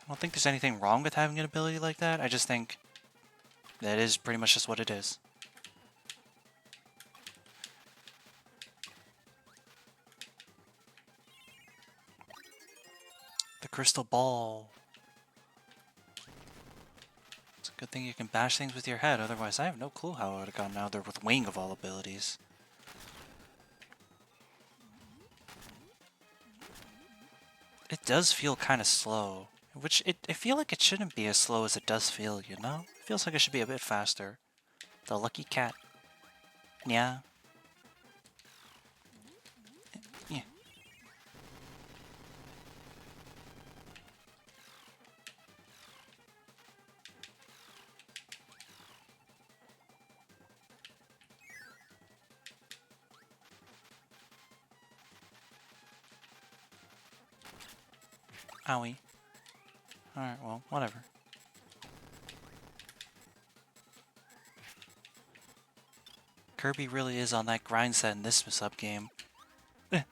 I don't think there's anything wrong with having an ability like that. I just think that is pretty much just what it is. The crystal ball. It's a good thing you can bash things with your head, otherwise I have no clue how I would have gotten out there with wing of all abilities. It does feel kind of slow, which I feel like it shouldn't be as slow as it does feel, you know? It feels like it should be a bit faster. The lucky cat. Yeah. Yeah. Owie. Alright, well, whatever. Kirby really is on that grind set in this sub-game. The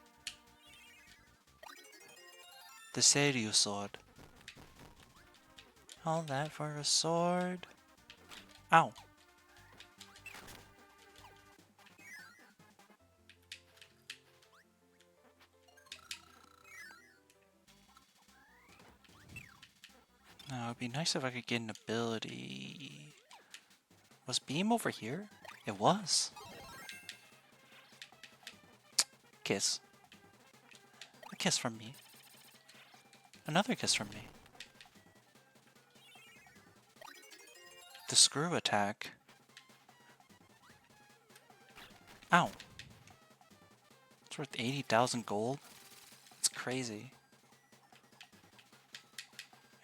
Seiryu sword. All that for a sword. Ow. Now, it'd be nice if I could get an ability. Was Beam over here? It was. Kiss. A kiss from me. Another kiss from me. The screw attack. Ow. It's worth 80,000 gold. It's crazy.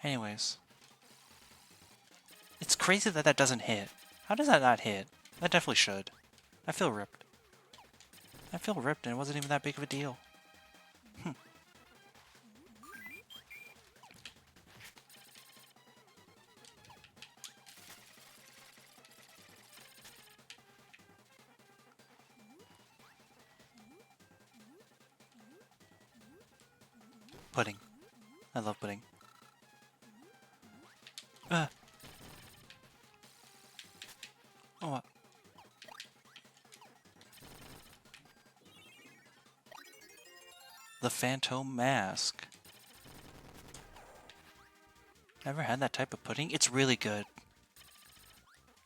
Anyways. It's crazy that that doesn't hit. How does that not hit? That definitely should. I feel ripped. I feel ripped and it wasn't even that big of a deal. Pudding. I love pudding. Oh, what? The Phantom Mask. Never had that type of pudding? It's really good.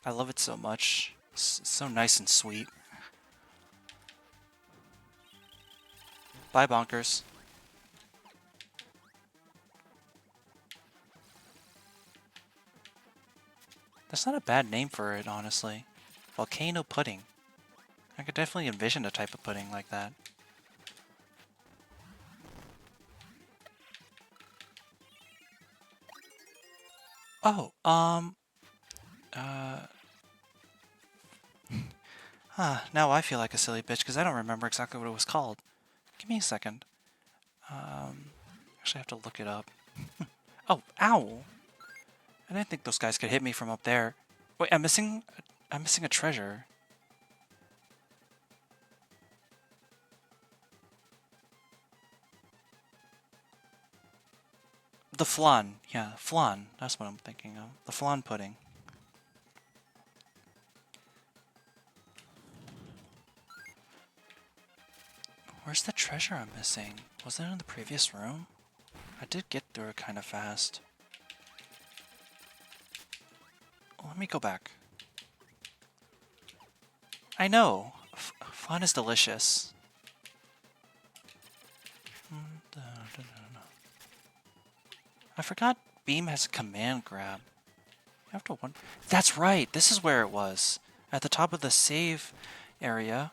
I love it so much. It's so nice and sweet. Bye, Bonkers. That's not a bad name for it, honestly. Volcano pudding. I could definitely envision a type of pudding like that. Oh, now I feel like a silly bitch because I don't remember exactly what it was called. Give me a second. Actually, I have to look it up. Oh, ow! I didn't think those guys could hit me from up there. Wait, I'm missing a treasure. The flan. Yeah, flan. That's what I'm thinking of. The flan pudding. Where's the treasure I'm missing? Was it in the previous room? I did get through it kind of fast. Let me go back. I know. Flan is delicious. I forgot Beam has a command grab. You have to wonder. That's right. This is where it was. At the top of the save area.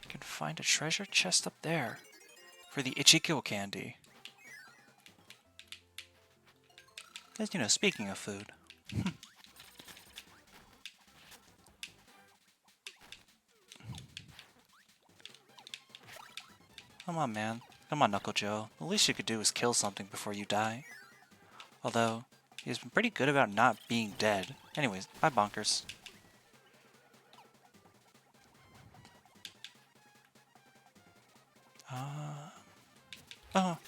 You can find a treasure chest up there for the Ichigo candy. Because, you know, speaking of food. Come on, man. Come on, Knuckle Joe. The least you could do is kill something before you die. Although, he's been pretty good about not being dead. Anyways, bye, Bonkers. Oh.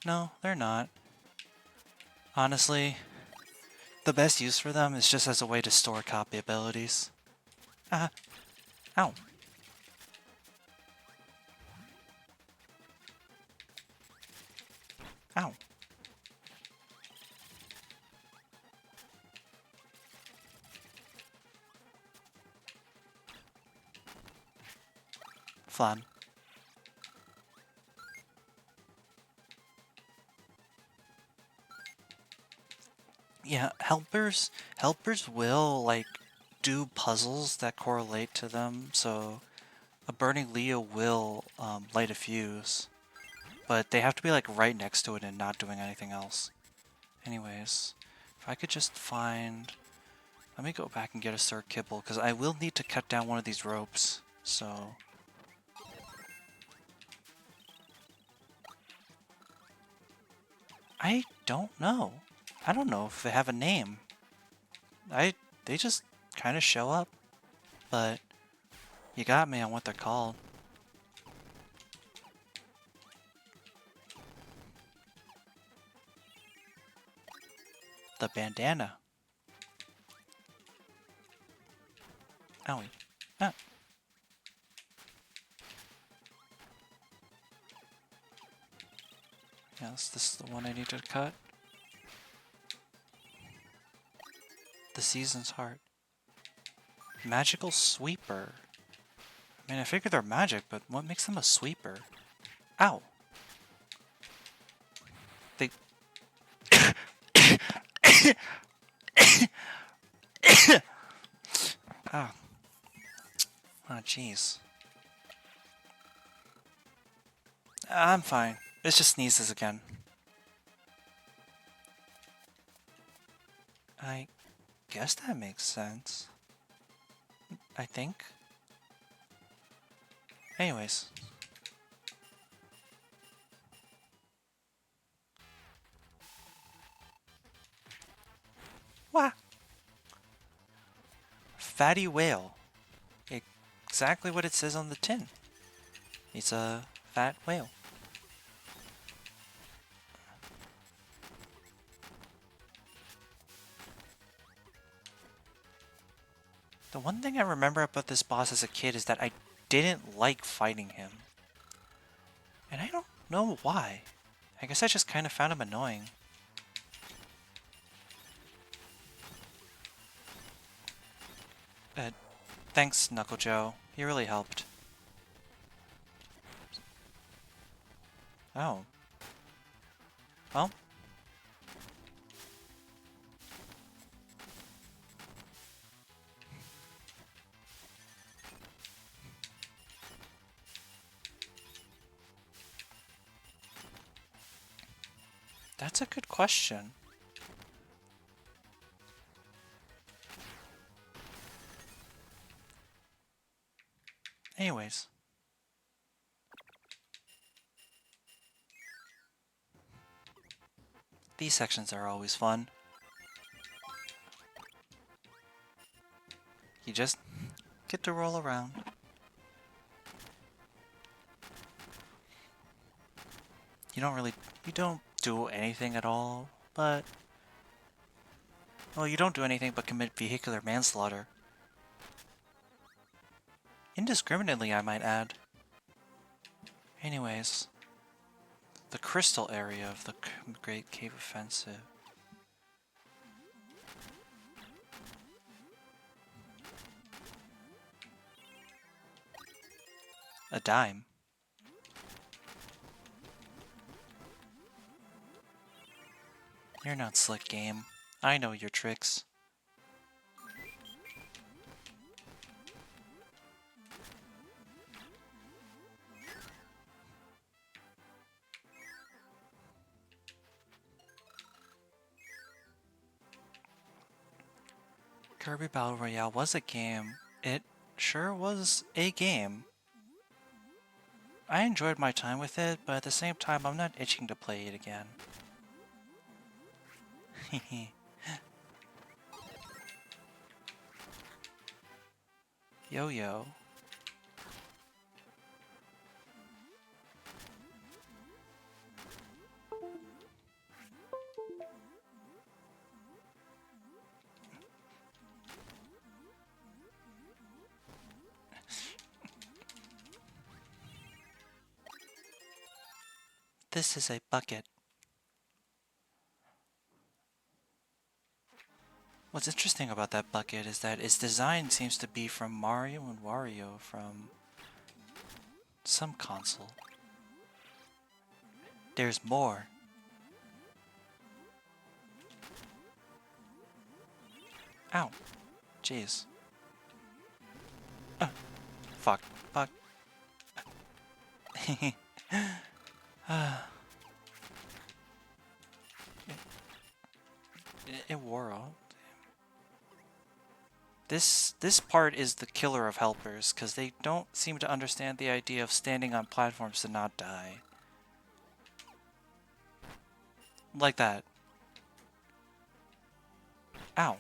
No, they're not. Honestly, the best use for them is just as a way to store copy abilities. Ow. Ow. Flan. Yeah, helpers will, like, do puzzles that correlate to them, so a burning Leo will light a fuse, but they have to be, like, right next to it and not doing anything else. Anyways, if I could just find... Let me go back and get a Sir Kibble, because I will need to cut down one of these ropes, so... I don't know. I don't know if they have a name. They just kind of show up. But you got me on what they're called. The bandana. Owie. Ah. Yes, this is the one I need to cut. The Season's Heart. Magical Sweeper. I mean, I figured they're magic, but what makes them a sweeper? Ow! They... Ah. Oh, jeez. I'm fine. It just sneezes again. I guess that makes sense. I think. Anyways. Wah! Fatty whale. Exactly what it says on the tin. It's a fat whale. The one thing I remember about this boss as a kid is that I didn't like fighting him. And I don't know why. I guess I just kind of found him annoying. Thanks, Knuckle Joe. You really helped. Oh. Well. That's a good question. Anyways. These sections are always fun. You just get to roll around. You don't do anything at all, but... Well, you don't do anything but commit vehicular manslaughter. Indiscriminately, I might add. Anyways, the crystal area of the Great Cave Offensive. A dime. You're not slick, game. I know your tricks. Kirby Battle Royale was a game. It sure was a game. I enjoyed my time with it, but at the same time, I'm not itching to play it again. Yo-yo. This is a bucket. What's interesting about that bucket is that its design seems to be from Mario and Wario from some console. There's more. Ow. Jeez. Fuck. Fuck. It wore off. This part is the killer of helpers, because they don't seem to understand the idea of standing on platforms to not die. Like that. Ow.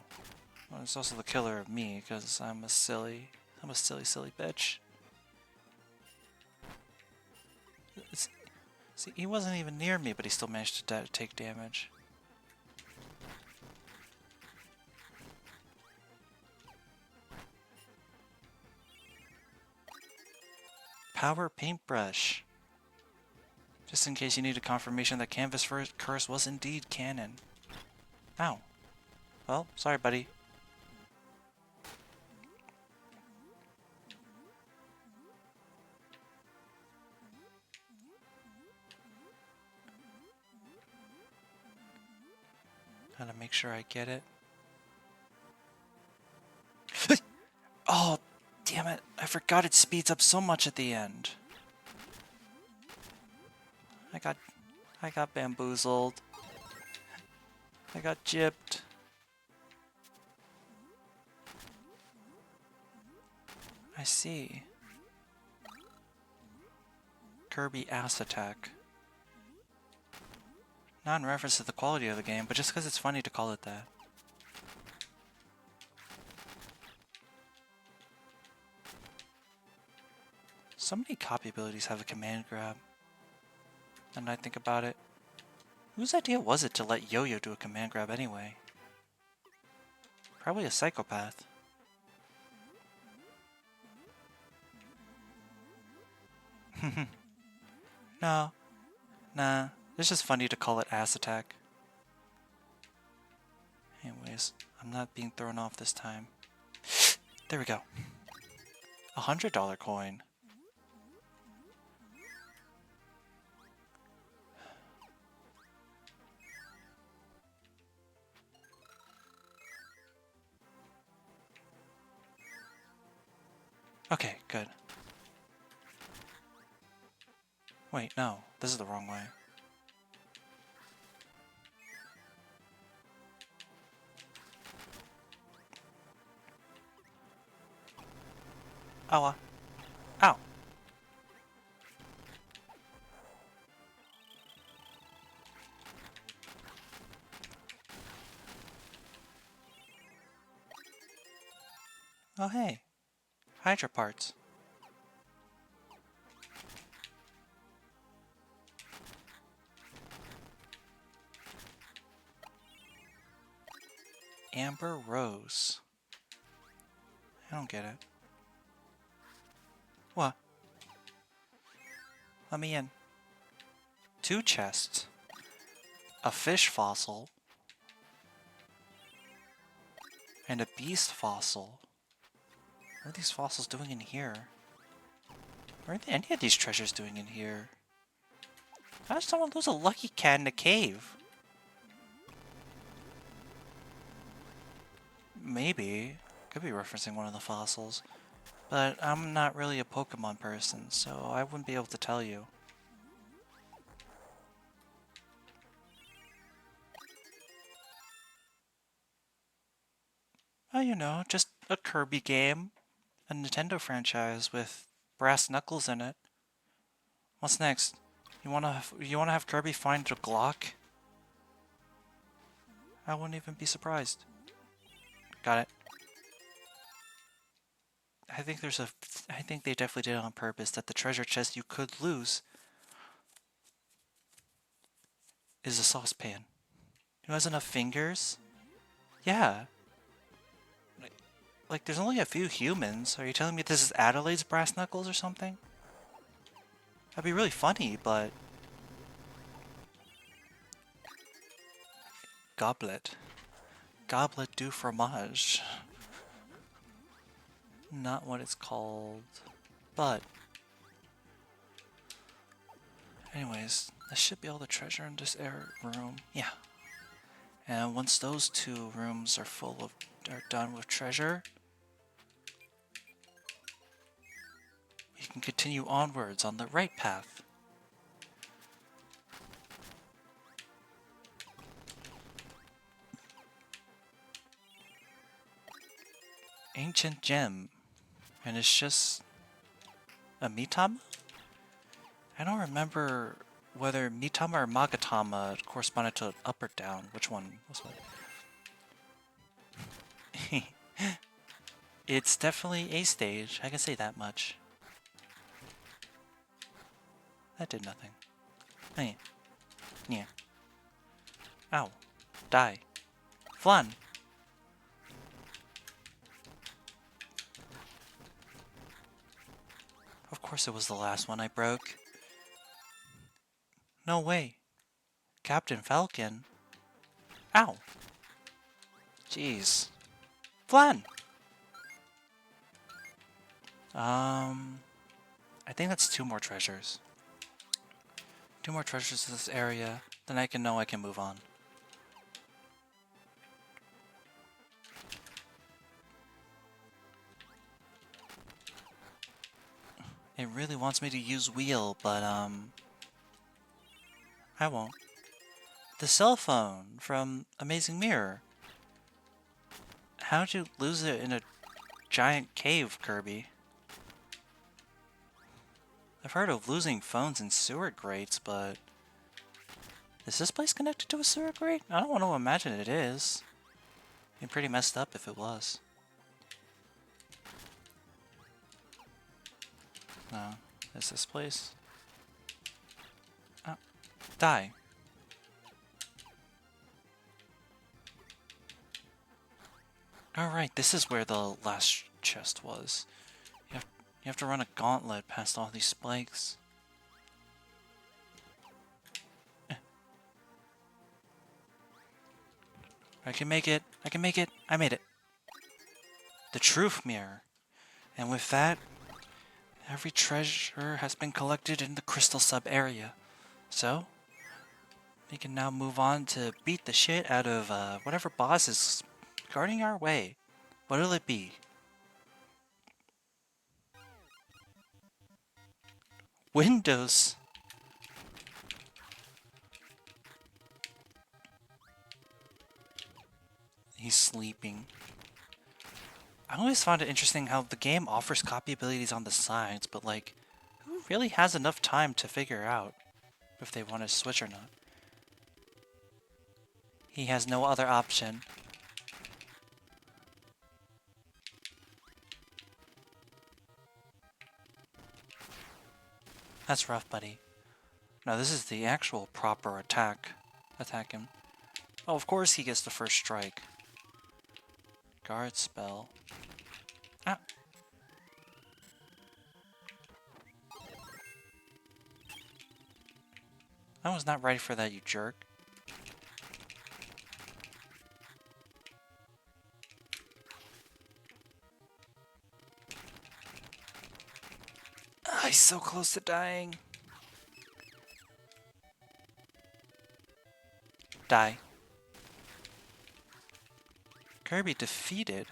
Well, it's also the killer of me, because I'm a silly bitch. See, he wasn't even near me, but he still managed to take damage. Power paintbrush. Just in case you need a confirmation that Canvas Curse was indeed canon. Ow. Well, sorry, buddy. Gotta make sure I get it. Oh, damn it. I forgot it speeds up so much at the end. I got bamboozled. I got gypped. I see. Kirby Ass Attack. Not in reference to the quality of the game, but just because it's funny to call it that. So many copy abilities have a command grab. And I think about it. Whose idea was it to let Yo-Yo do a command grab anyway? Probably a psychopath. No. Nah. It's just funny to call it Ass Attack. Anyways, I'm not being thrown off this time. There we go. $100 coin. Okay, good. Wait, no. This is the wrong way. Ow. Ow. Oh hey, Hydra parts. Amber Rose. I don't get it. What? Let me in. 2 chests. A fish fossil. And a beast fossil. What are these fossils doing in here? What are any of these treasures doing in here? How did someone lose a lucky cat in a cave? Maybe. Could be referencing one of the fossils. But I'm not really a Pokemon person, so I wouldn't be able to tell you. Oh, you know, just a Kirby game. A Nintendo franchise with brass knuckles in it. What's next? You wanna have Kirby find a Glock? I wouldn't even be surprised. Got it. I think they definitely did it on purpose, that the treasure chest you could lose is a saucepan. Who has enough fingers? Yeah. Like, there's only a few humans. Are you telling me this is Adelaide's brass knuckles or something? That'd be really funny, but... Goblet. Goblet du fromage. Not what it's called. But... anyways, that should be all the treasure in this room. Yeah. And once those 2 rooms are done with treasure, we can continue onwards on the right path. Ancient gem. And it's just a Mitama? I don't remember whether Mitama or Magatama corresponded to up or down. Which one was what? It's definitely a stage, I can say that much. That did nothing. Hey. Yeah. Ow. Die. Flan! Of course it was the last one I broke. No way. Captain Falcon? Ow! Jeez. Flan! I think that's 2 more treasures. 2 more treasures in this area, then I can move on. It really wants me to use wheel, but I won't. The cell phone from Amazing Mirror. How'd you lose it in a giant cave, Kirby? I've heard of losing phones in sewer grates, but... is this place connected to a sewer grate? I don't want to imagine it is. It'd be pretty messed up if it was. No. Is this place? Oh. Die. Alright, this is where the last chest was. You have to run a gauntlet past all these spikes. I can make it. I can make it. I made it. The truth mirror. And with that, every treasure has been collected in the crystal sub area. So, we can now move on to beat the shit out of whatever boss is guarding our way. What'll it be? Windows. He's sleeping. I always found it interesting how the game offers copy abilities on the sides, but like, who really has enough time to figure out if they want to switch or not? He has no other option. That's rough, buddy. Now this is the actual proper attack. Attack him. Oh, of course he gets the first strike. Guard spell. Ah. I was not ready for that, you jerk. Ah, he's so close to dying. Die. Kirby defeated.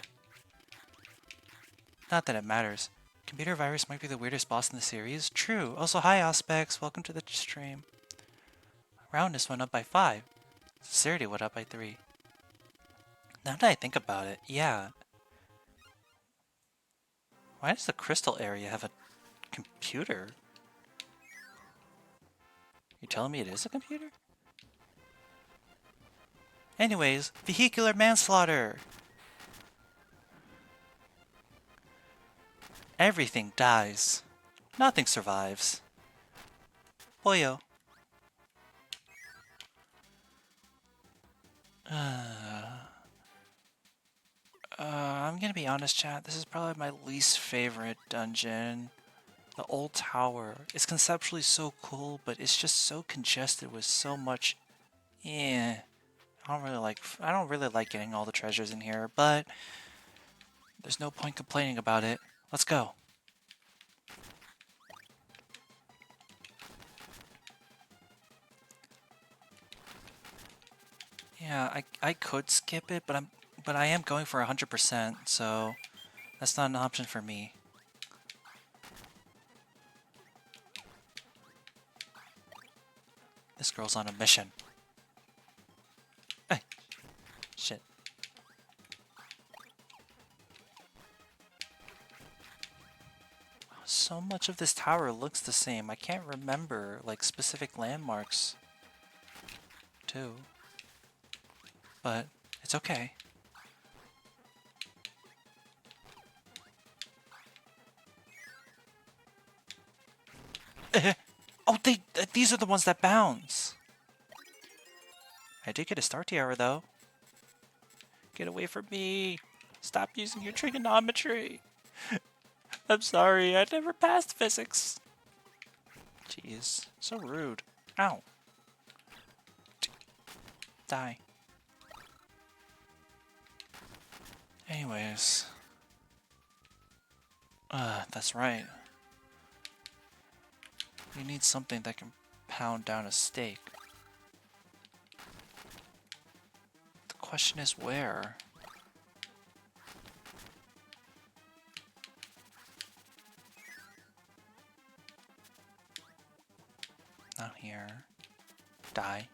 Not that it matters. Computer virus might be the weirdest boss in the series. True. Also, hi Auspex. Welcome to the stream. Roundness went up by 5. Sincerity went up by 3. Now that I think about it, yeah. Why does the crystal area have a computer? You telling me it is a computer? Anyways, vehicular manslaughter! Everything dies. Nothing survives. Boyo. I'm gonna be honest, chat. This is probably my least favorite dungeon. The old tower. It's conceptually so cool, but it's just so congested with so much. I don't really like getting all the treasures in here, but there's no point complaining about it. Let's go. Yeah, I could skip it, but I am going for 100%, so that's not an option for me. This girl's on a mission. Hey, shit. So much of this tower looks the same. I can't remember like specific landmarks too. But it's okay. Oh, these are the ones that bounce. I did get a star tiara though. Get away from me. Stop using your trigonometry. I'm sorry, I never passed physics. Jeez, so rude. Ow. Die. Anyways. That's right. We need something that can pound down a steak. The question is where? Not here. Die.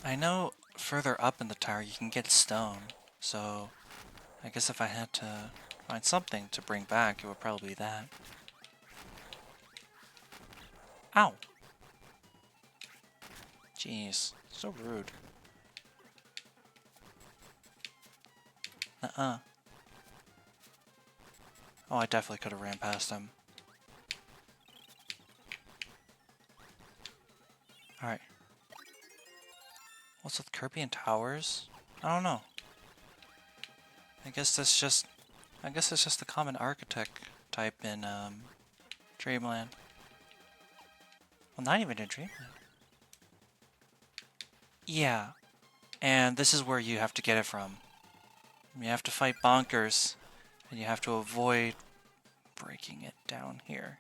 I know further up in the tower you can get stone, so I guess if I had to find something to bring back, it would probably be that. Ow! Jeez, so rude. Oh, I definitely could have ran past him. Alright. What's with Kirby and towers? I don't know. I guess it's just the common architect type in Dreamland. Well, not even in Dreamland. Yeah. And this is where you have to get it from. You have to fight Bonkers, and you have to avoid breaking it down here.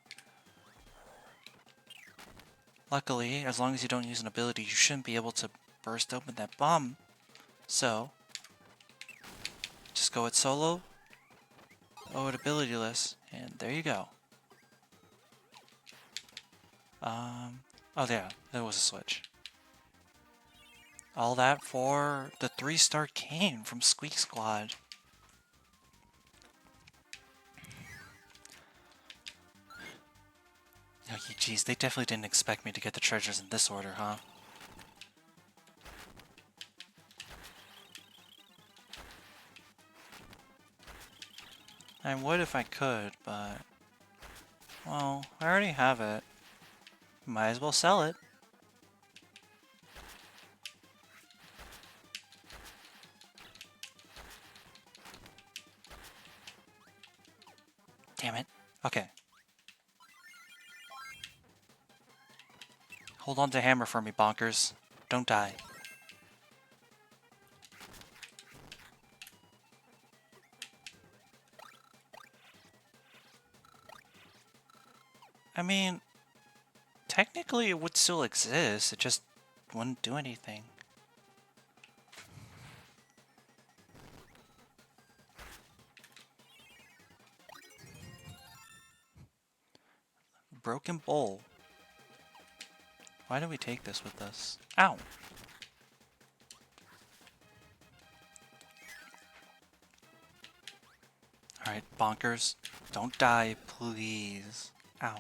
Luckily, as long as you don't use an ability, you shouldn't be able to burst open that bomb. So, just go it solo, go it abilityless, and there you go. Oh yeah, there was a switch. All that for the 3-star cane from Squeak Squad. Oh, geez, they definitely didn't expect me to get the treasures in this order, huh? I would if I could, but... Well, I already have it. Might as well sell it. Damn it. Okay. Hold on to hammer for me, bonkers. Don't die. I mean, technically it would still exist, it just wouldn't do anything. Broken bowl. Why do we take this with us? Ow! Alright, bonkers. Don't die, please. Ow.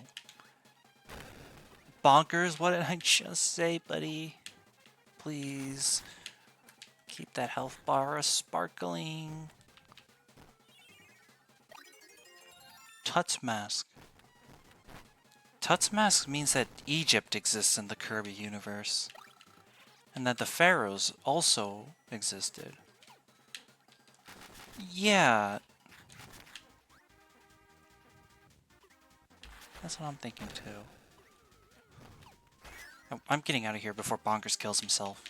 Bonkers, what did I just say, buddy? Please. Keep that health bar sparkling. Tut's Mask. Tut's Mask means that Egypt exists in the Kirby universe. And that the pharaohs also existed. Yeah. That's what I'm thinking too. I'm getting out of here before Bonkers kills himself.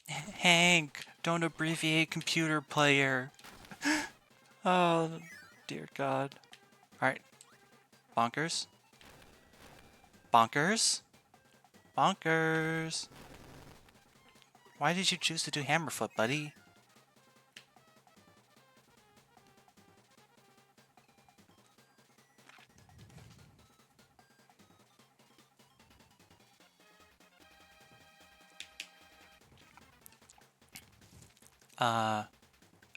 Hank, don't abbreviate computer player. Oh, dear God. Alright. Bonkers? Bonkers? Bonkers? Why did you choose to do Hammerfoot, buddy?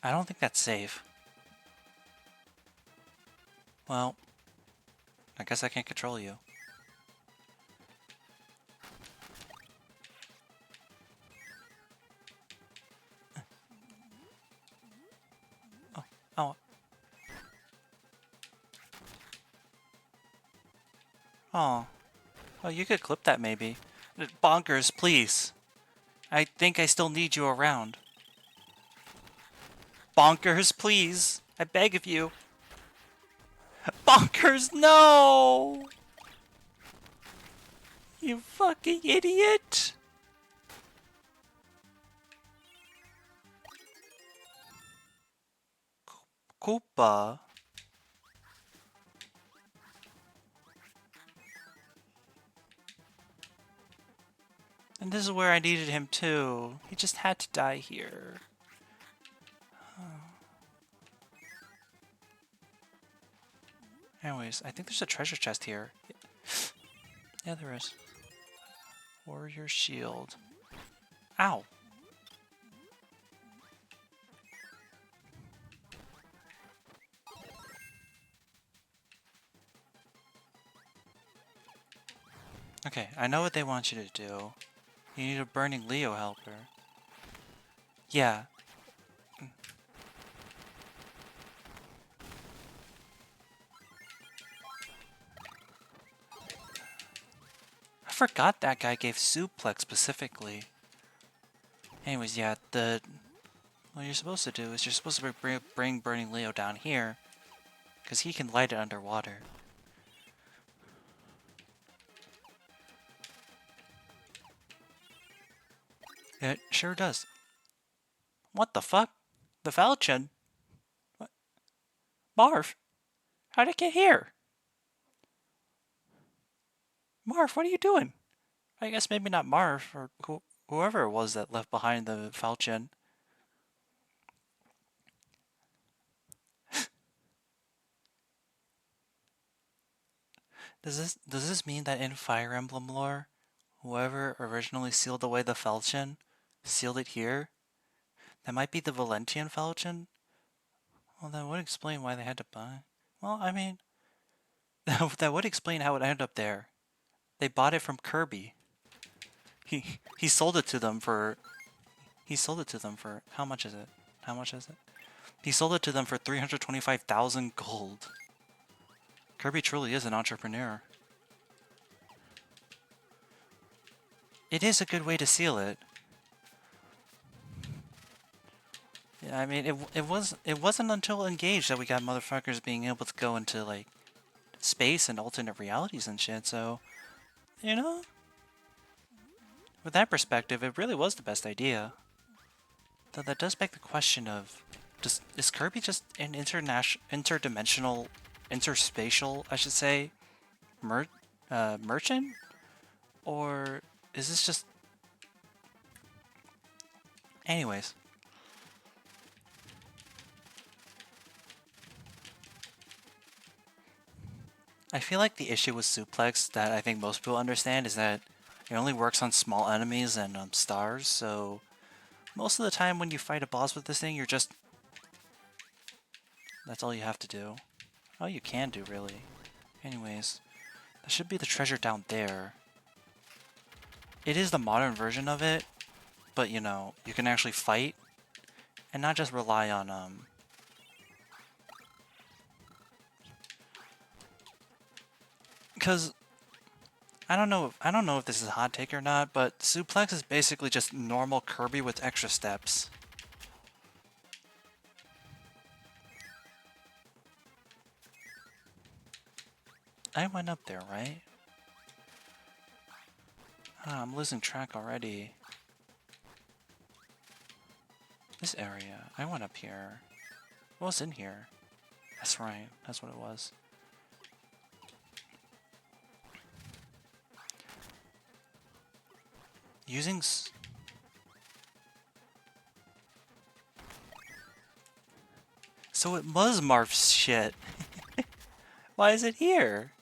I don't think that's safe. Well, I guess I can't control you. Oh, oh. Oh. Well, you could clip that maybe. Bonkers, please. I think I still need you around. Bonkers, please. I beg of you. Bonkers, no! You fucking idiot! Koopa. And this is where I needed him too. He just had to die here. Anyways, I think there's a treasure chest here. Yeah, there is. Warrior shield. Ow! Okay, I know what they want you to do. You need a burning Leo helper. Yeah. I forgot that guy gave suplex specifically. Anyways, yeah, what you're supposed to do is you're supposed to bring Burning Leo down here, because he can light it underwater. It sure does. What the fuck? The Falchion? What? Marv? How'd it get here? Marv, what are you doing? I guess maybe not Marv, or whoever it was that left behind the Falchion. Does this mean that in Fire Emblem lore, whoever originally sealed away the Falchion sealed it here? That might be the Valentian Falchion? Well, that would explain why they had to buy. Well, I mean, that would explain how it ended up there. They bought it from Kirby. He sold it to them for... He sold it to them for... How much is it? How much is it? He sold it to them for 325,000 gold. Kirby truly is an entrepreneur. It is a good way to seal it. Yeah, I mean, it wasn't until Engage that we got motherfuckers being able to go into, like, space and alternate realities and shit, so... You know? With that perspective, it really was the best idea. Though that does beg the question of... Is Kirby just an interdimensional, interspatial, I should say, merchant? Or is this just... Anyways. I feel like the issue with Suplex that I think most people understand is that it only works on small enemies and stars, so most of the time when you fight a boss with this thing, you're just... That's all you have to do. All you can do, really. Anyways, that should be the treasure down there. It is the modern version of it, but you know, you can actually fight and not just rely on because I don't know if this is a hot take or not, but Suplex is basically just normal Kirby with extra steps. I went up there, right? Ah, I'm losing track already. This area. I went up here. What was in here? That's right. That's what it was. Using... So it was Marf's shit. Why is it here?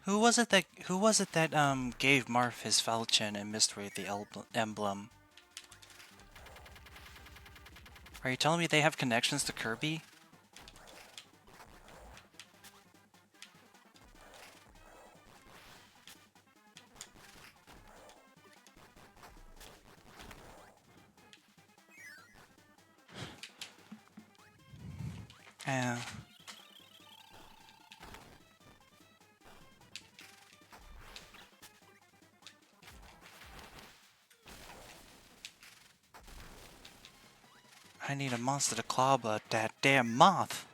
Who was it that gave Marf his falchion and Mystery the emblem? Are you telling me they have connections to Kirby? Yeah. I need a monster to claw but that damn moth.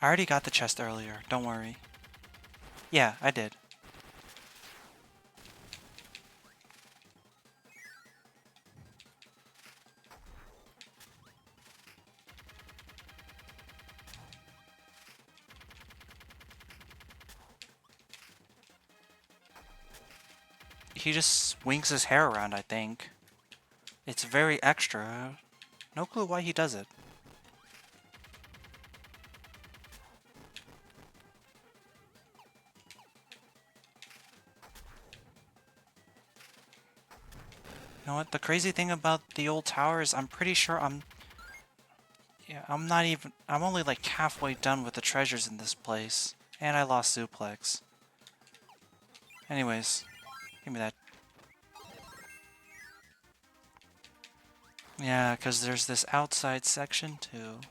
I already got the chest earlier, don't worry. Yeah, I did. He just swings his hair around, I think. It's very extra. No clue why he does it. You know what? The crazy thing about the old tower is I'm pretty sure I'm only like halfway done with the treasures in this place. And I lost Suplex. Anyways, give me that. Yeah, because there's this outside section too.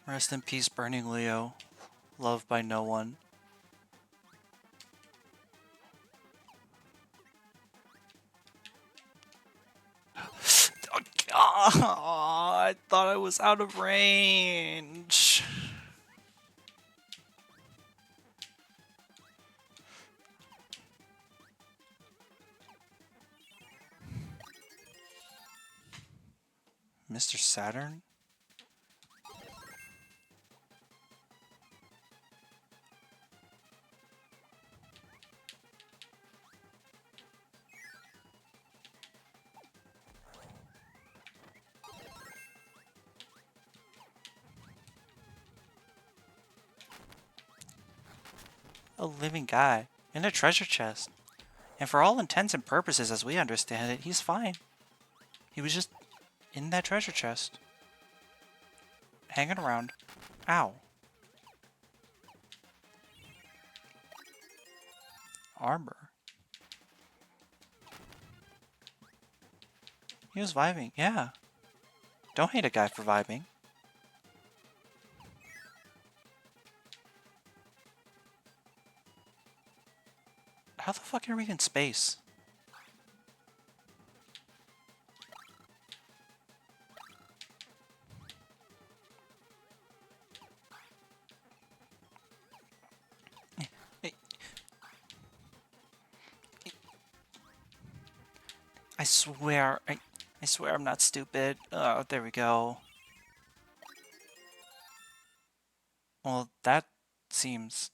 Rest in peace, Burning Leo. Loved by no one. Oh, I thought I was out of range. Mr. Saturn? A living guy in a treasure chest. And for all intents and purposes, as we understand it, he's fine. He was just in that treasure chest. Hanging around. Ow. Armor. He was vibing, yeah. Don't hate a guy for vibing. How the fuck are we in space? I swear I'm not stupid. Oh, there we go. Well, that seems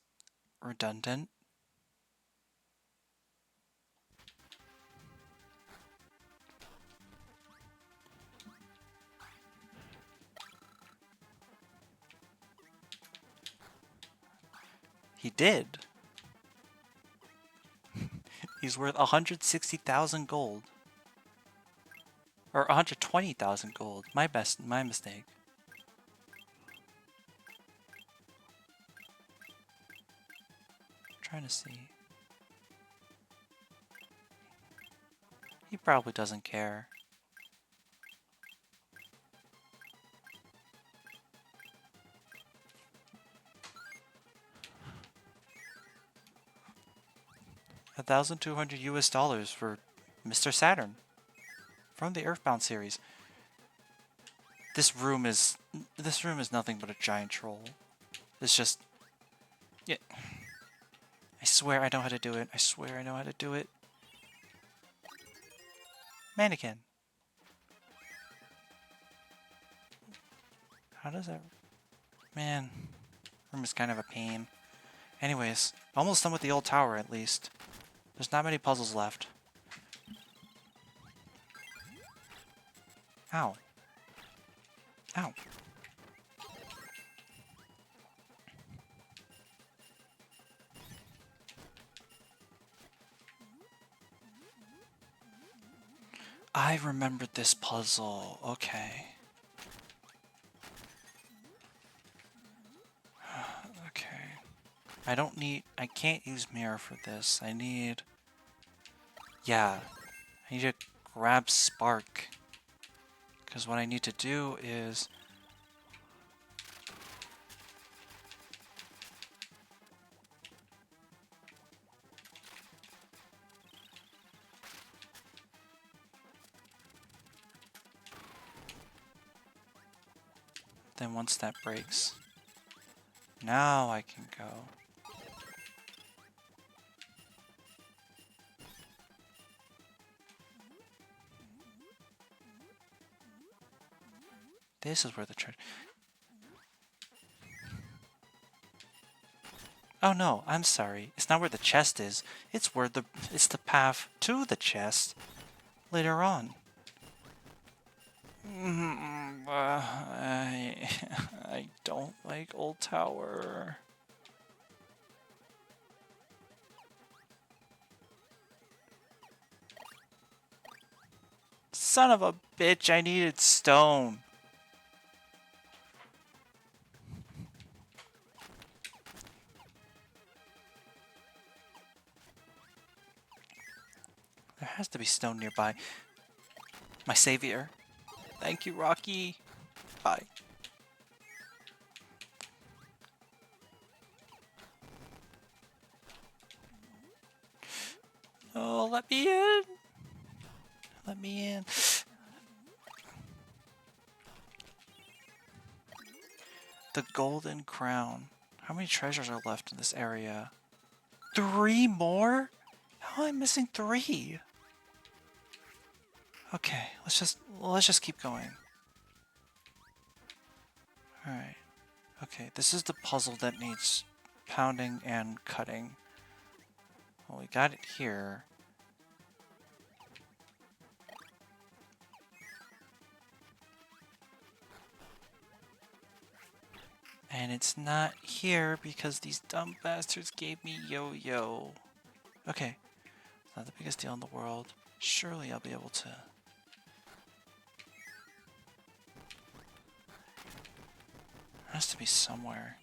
redundant. He did. He's worth 160,000 gold. Or 120,000 gold. My mistake. Trying to see. He probably doesn't care. $1,200 US for Mr. Saturn from the Earthbound series. This room is nothing but a giant troll. It's just, yeah. I swear I know how to do it. I swear I know how to do it. Mannequin. How does that... Man, room is kind of a pain. Anyways, almost done with the old tower at least. There's not many puzzles left. Ow. Ow. I remembered this puzzle. Okay. Okay. I can't use mirror for this. I need... Yeah. I need to grab spark. Because what I need to do is... Then once that breaks, now I can go. This is where the treasure... Oh no, I'm sorry. It's not where the chest is. It's the path to the chest later on. I don't like Old Tower. Son of a bitch, I needed stone. There has to be stone nearby. My savior. Thank you, Rocky. Bye. Oh, let me in. Let me in. The Golden Crown. How many treasures are left in this area? 3 more? How am I missing 3? Okay, let's just keep going. Alright. Okay, this is the puzzle that needs pounding and cutting. Well, we got it here. And it's not here because these dumb bastards gave me yo-yo. Okay, it's not the biggest deal in the world. Surely I'll be able to... It has to be somewhere.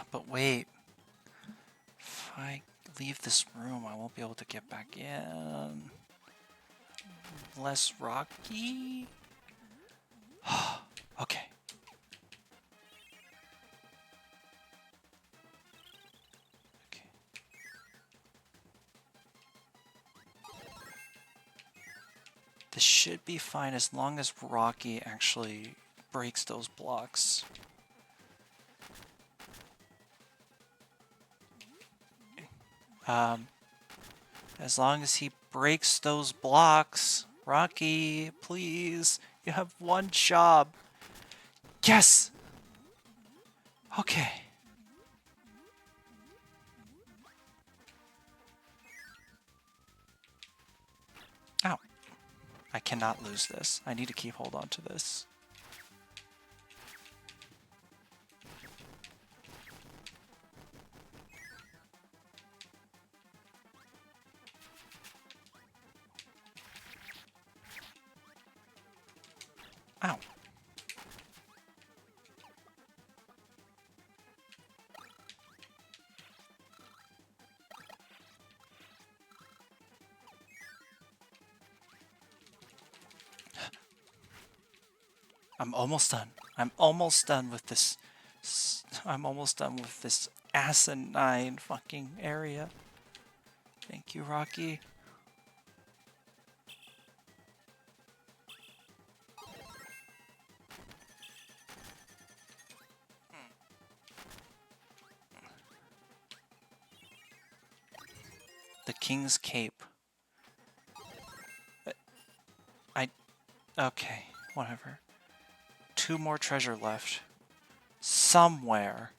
But wait, if I leave this room, I won't be able to get back in. Less rocky? Okay. Okay. This should be fine as long as Rocky actually breaks those blocks. As long as he breaks those blocks. Rocky, please. You have one job. Yes! Okay. Ow. I cannot lose this. I need to keep hold on to this. Ow. I'm almost done. I'm almost done with this. I'm almost done with this asinine fucking area. Thank you, Rocky. The King's Cape. Okay, whatever. 2 more treasure left. Somewhere.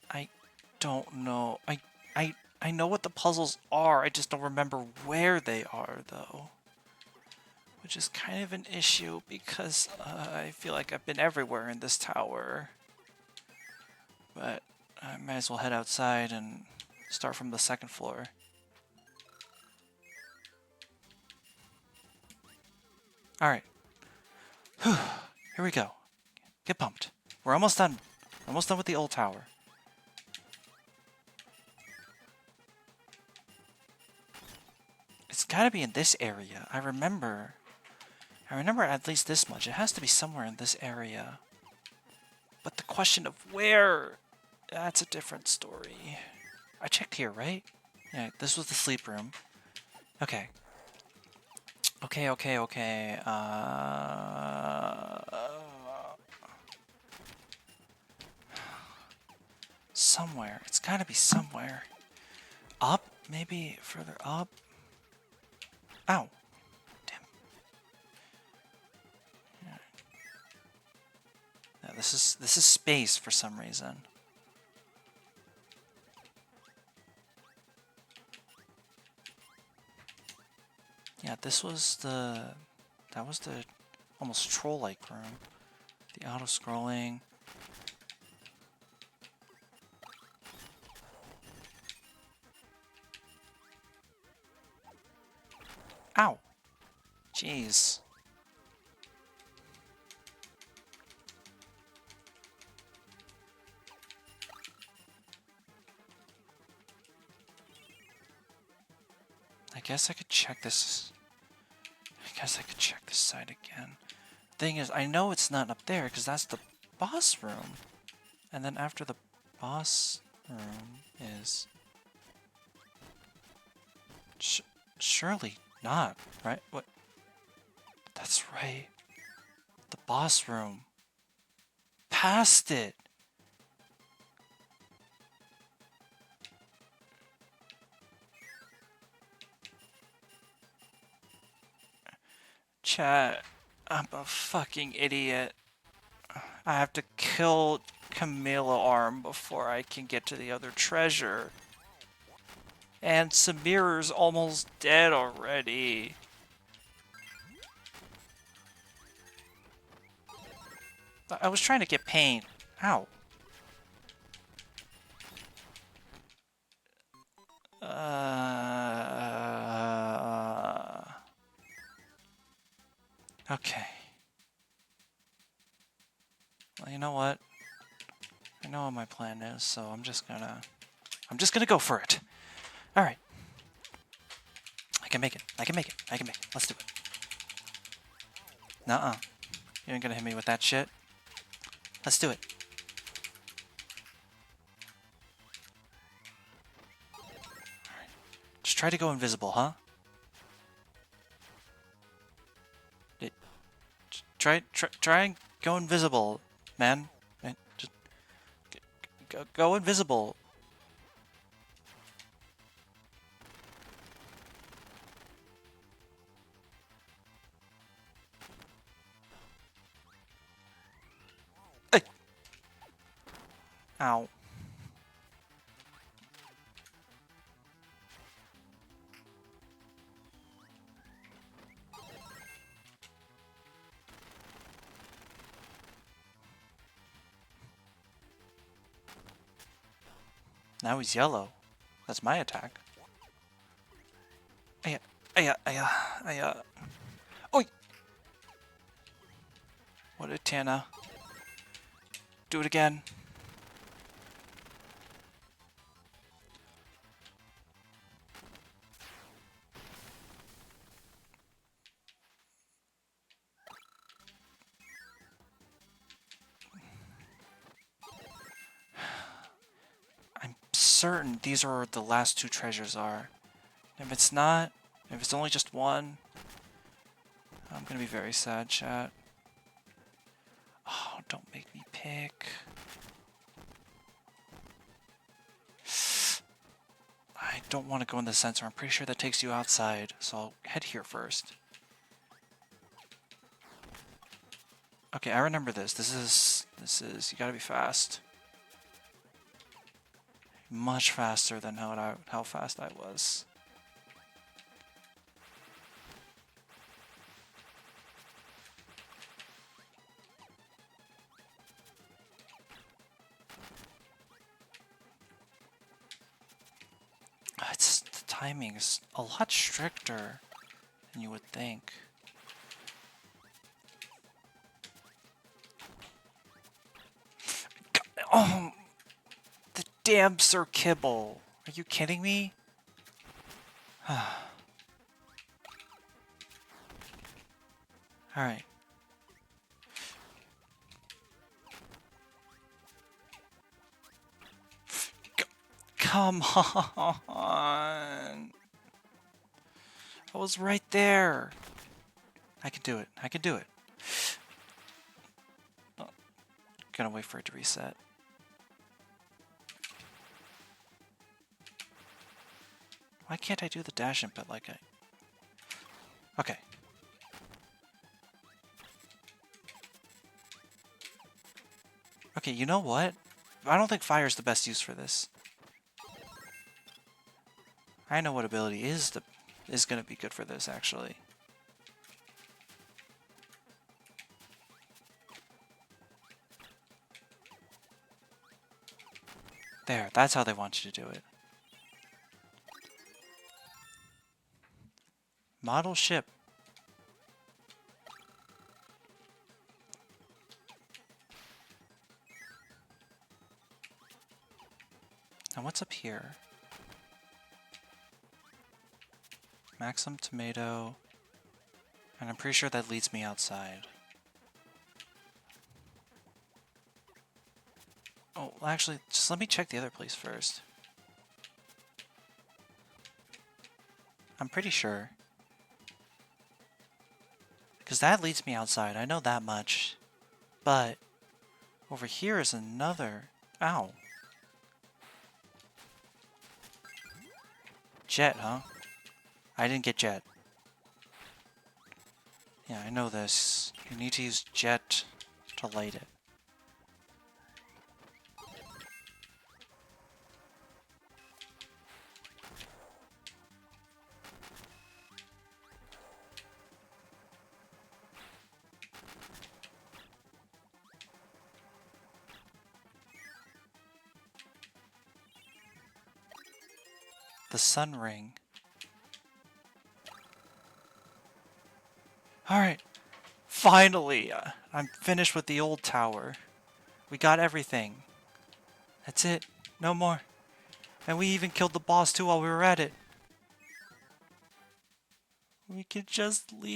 I don't know. I know what the puzzles are, I just don't remember where they are, though. Which is kind of an issue because I feel like I've been everywhere in this tower. But I might as well head outside and start from the 2nd floor. Alright. Here we go. Get pumped. We're almost done. Almost done with the old tower. It's gotta be in this area. I remember at least this much. It has to be somewhere in this area. But the question of where, that's a different story. I checked here, right? Yeah, this was the sleep room. Okay. Okay. Somewhere. It's gotta be somewhere. Up? Maybe further up? Ow. Damn. Yeah. No, this is space for some reason. Yeah, that was the almost troll-like room. The auto-scrolling. Ow! Jeez. I guess I could check this. I guess I could check this side again. Thing is, I know it's not up there because that's the boss room. And then after the boss room is... surely not, right? What? That's right. The boss room. Past it! Chat, I'm a fucking idiot. I have to kill Camilla Arm before I can get to the other treasure. And Samir's almost dead already. I was trying to get paint. Ow. Okay. Well, you know what? I know what my plan is, so I'm just gonna go for it. All right. I can make it. I can make it. I can make it. Let's do it. Nuh-uh. You ain't gonna hit me with that shit. Let's do it. Alright. Just try to go invisible, huh? Try and go invisible, man. Just go invisible. Hey. Ow. Now he's yellow. That's my attack. Oi! What a Tana. Do it again. I'm certain these are the last two treasures are. If it's not, if it's only just one, I'm gonna be very sad, chat. Oh, don't make me pick. I don't want to go in the sensor. I'm pretty sure that takes you outside, so I'll head here first. Okay, I remember this. This is, you gotta be fast. Much faster than how fast I was. It's, the timing is a lot stricter than you would think. God, oh, the damn Sir Kirbo. Are you kidding me? Alright. Come on. I was right there. I can do it. I can do it. Oh, gotta wait for it to reset. Why can't I do the dash input like I... Okay. Okay, you know what? I don't think fire's the best use for this. I know what ability is gonna be good for this, actually. There, that's how they want you to do it. Model ship. Now what's up here? Maximum tomato. And I'm pretty sure that leads me outside. Oh, well, actually, just let me check the other place first. I'm pretty sure. Because that leads me outside, I know that much. But over here is another... Ow. Jet, huh? I didn't get Jet. Yeah, I know this. You need to use jet to light it. The sun ring. Alright, finally! I'm finished with the old tower. We got everything. That's it. No more. And we even killed the boss too while we were at it. We could just leave.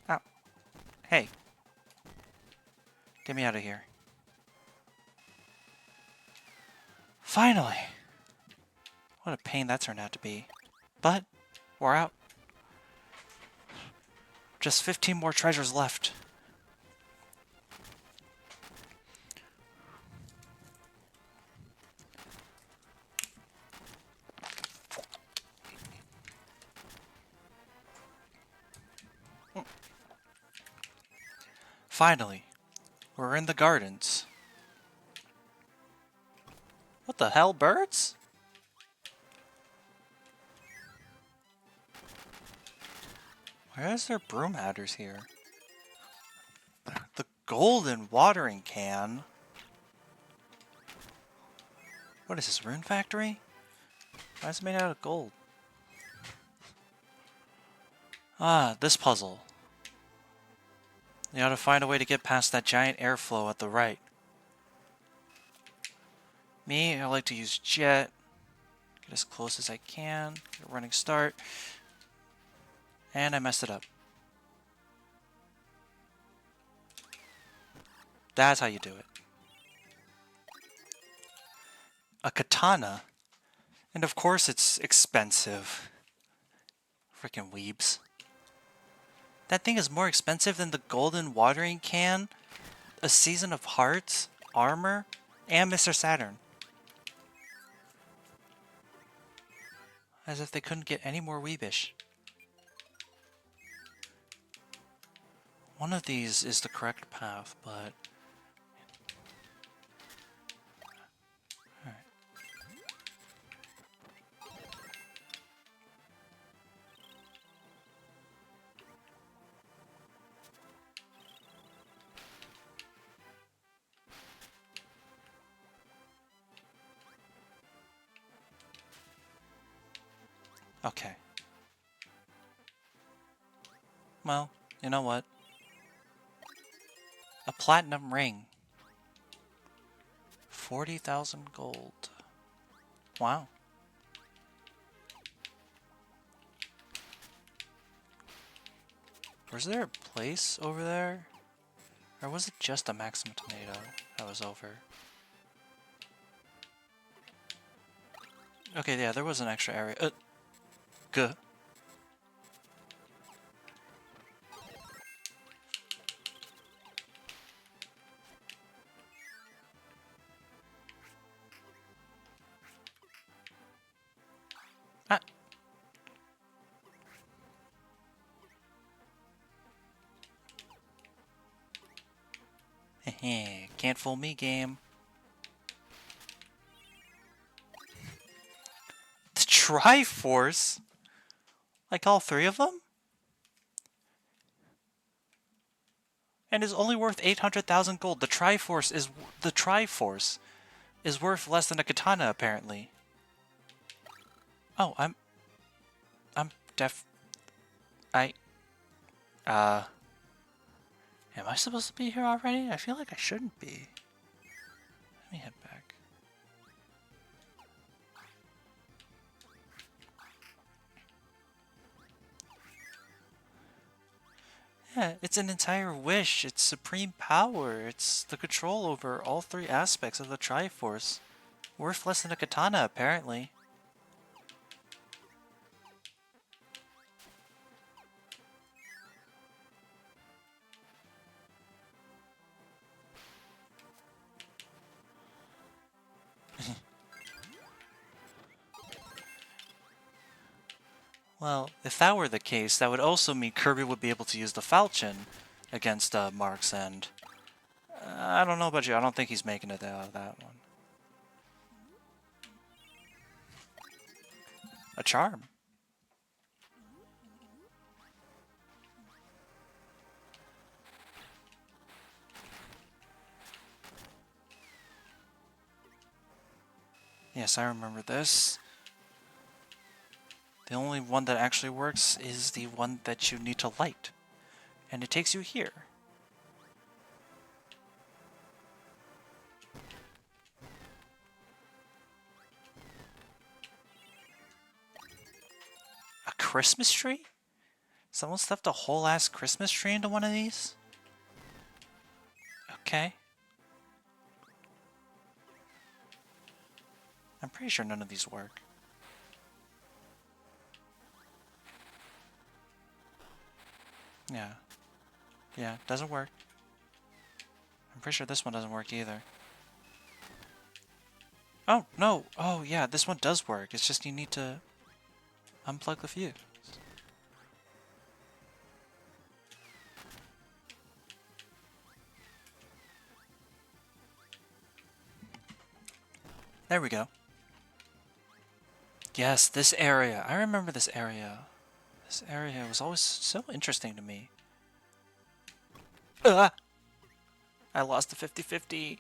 Oh. Hey. Get me out of here. Finally! What a pain that turned out to be. But, we're out. Just 15 more treasures left. Finally, we're in the gardens. What the hell, birds? Why is there broom adders here? The golden watering can? What is this, rune factory? Why is it made out of gold? Ah, this puzzle. You gotta find a way to get past that giant airflow at the right. Me, I like to use jet. Get as close as I can. Get a running start. And I messed it up. That's how you do it. A katana. And of course it's expensive. Freaking weebs. That thing is more expensive than the golden watering can, a season of hearts, armor, and Mr. Saturn. As if they couldn't get any more weebish. One of these is the correct path, but... Alright. Okay. Well, you know what? A platinum ring. 40,000 gold. Wow. Was there a place over there? Or was it just a maximum tomato that was over? Okay, yeah, there was an extra area. Good. Ah. Can't fool me, game. The Triforce? Like all three of them? And is only worth 800,000 gold. The Triforce is worth less than a katana, apparently. Oh, I'm am I supposed to be here already? I feel like I shouldn't be. Let me head back. Yeah, it's an entire wish. It's supreme power. It's the control over all three aspects of the Triforce. Worth less than a katana, apparently. Well, if that were the case, that would also mean Kirby would be able to use the Falchion against Marks, and I don't know about you, I don't think he's making it out of that one. A charm. Yes, I remember this. The only one that actually works is the one that you need to light. And it takes you here. A Christmas tree? Someone stuffed a whole ass Christmas tree into one of these? Okay. I'm pretty sure none of these work. Yeah. Yeah, doesn't work. I'm pretty sure this one doesn't work either. Oh, no! Oh, yeah, this one does work. It's just you need to unplug the fuse. There we go. Yes, this area. I remember this area. This area was always so interesting to me. Ah! I lost the 50-50.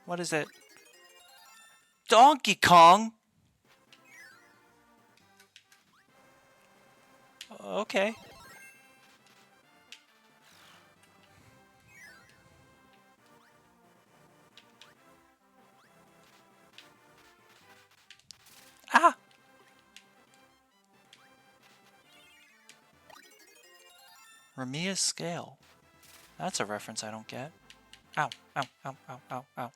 What is it? Donkey Kong? Okay. Ah! Ramia's scale. That's a reference I don't get. Ow, ow, ow, ow, ow, ow.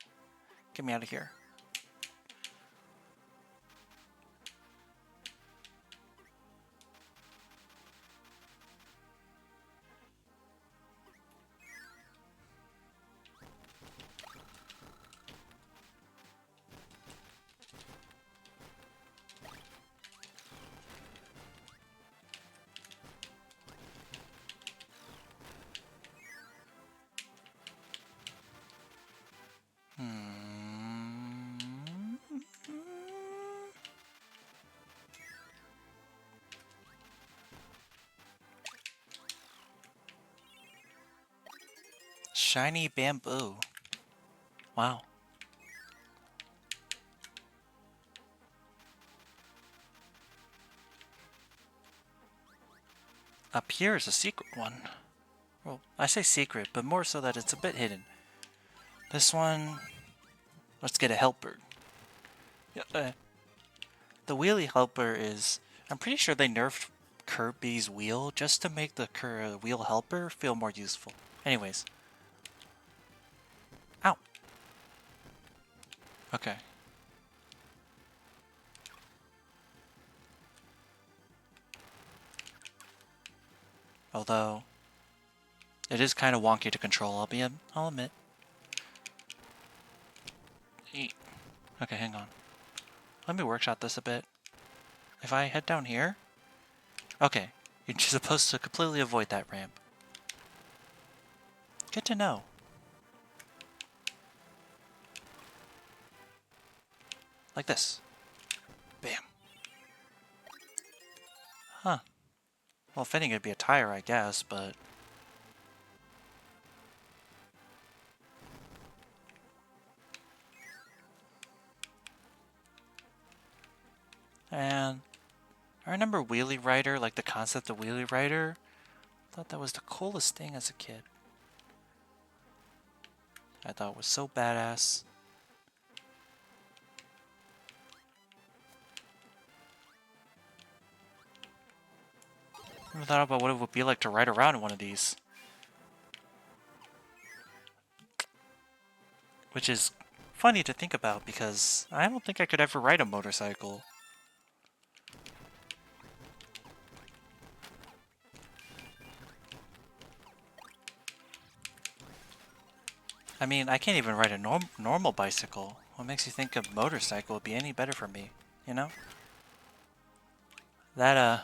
Get me out of here. Shiny bamboo. Wow. Up here is a secret one. Well, I say secret, but more so that it's a bit hidden. This one... Let's get a helper. Yeah, the wheelie helper is... I'm pretty sure they nerfed Kirby's wheel just to make the wheel helper feel more useful. Anyways. Ow. Okay. Although, it is kind of wonky to control, I'll admit. Okay, hang on. Let me workshop this a bit. If I head down here... Okay, you're supposed to completely avoid that ramp. Good to know. Like this. Bam. Huh. Well, fitting it'd be a tire, I guess, but... And... I remember Wheelie Rider, like the concept of Wheelie Rider. I thought that was the coolest thing as a kid. I thought it was so badass. Never thought about what it would be like to ride around in one of these. Which is funny to think about because I don't think I could ever ride a motorcycle. I mean, I can't even ride a normal bicycle. What makes you think a motorcycle would be any better for me, you know? That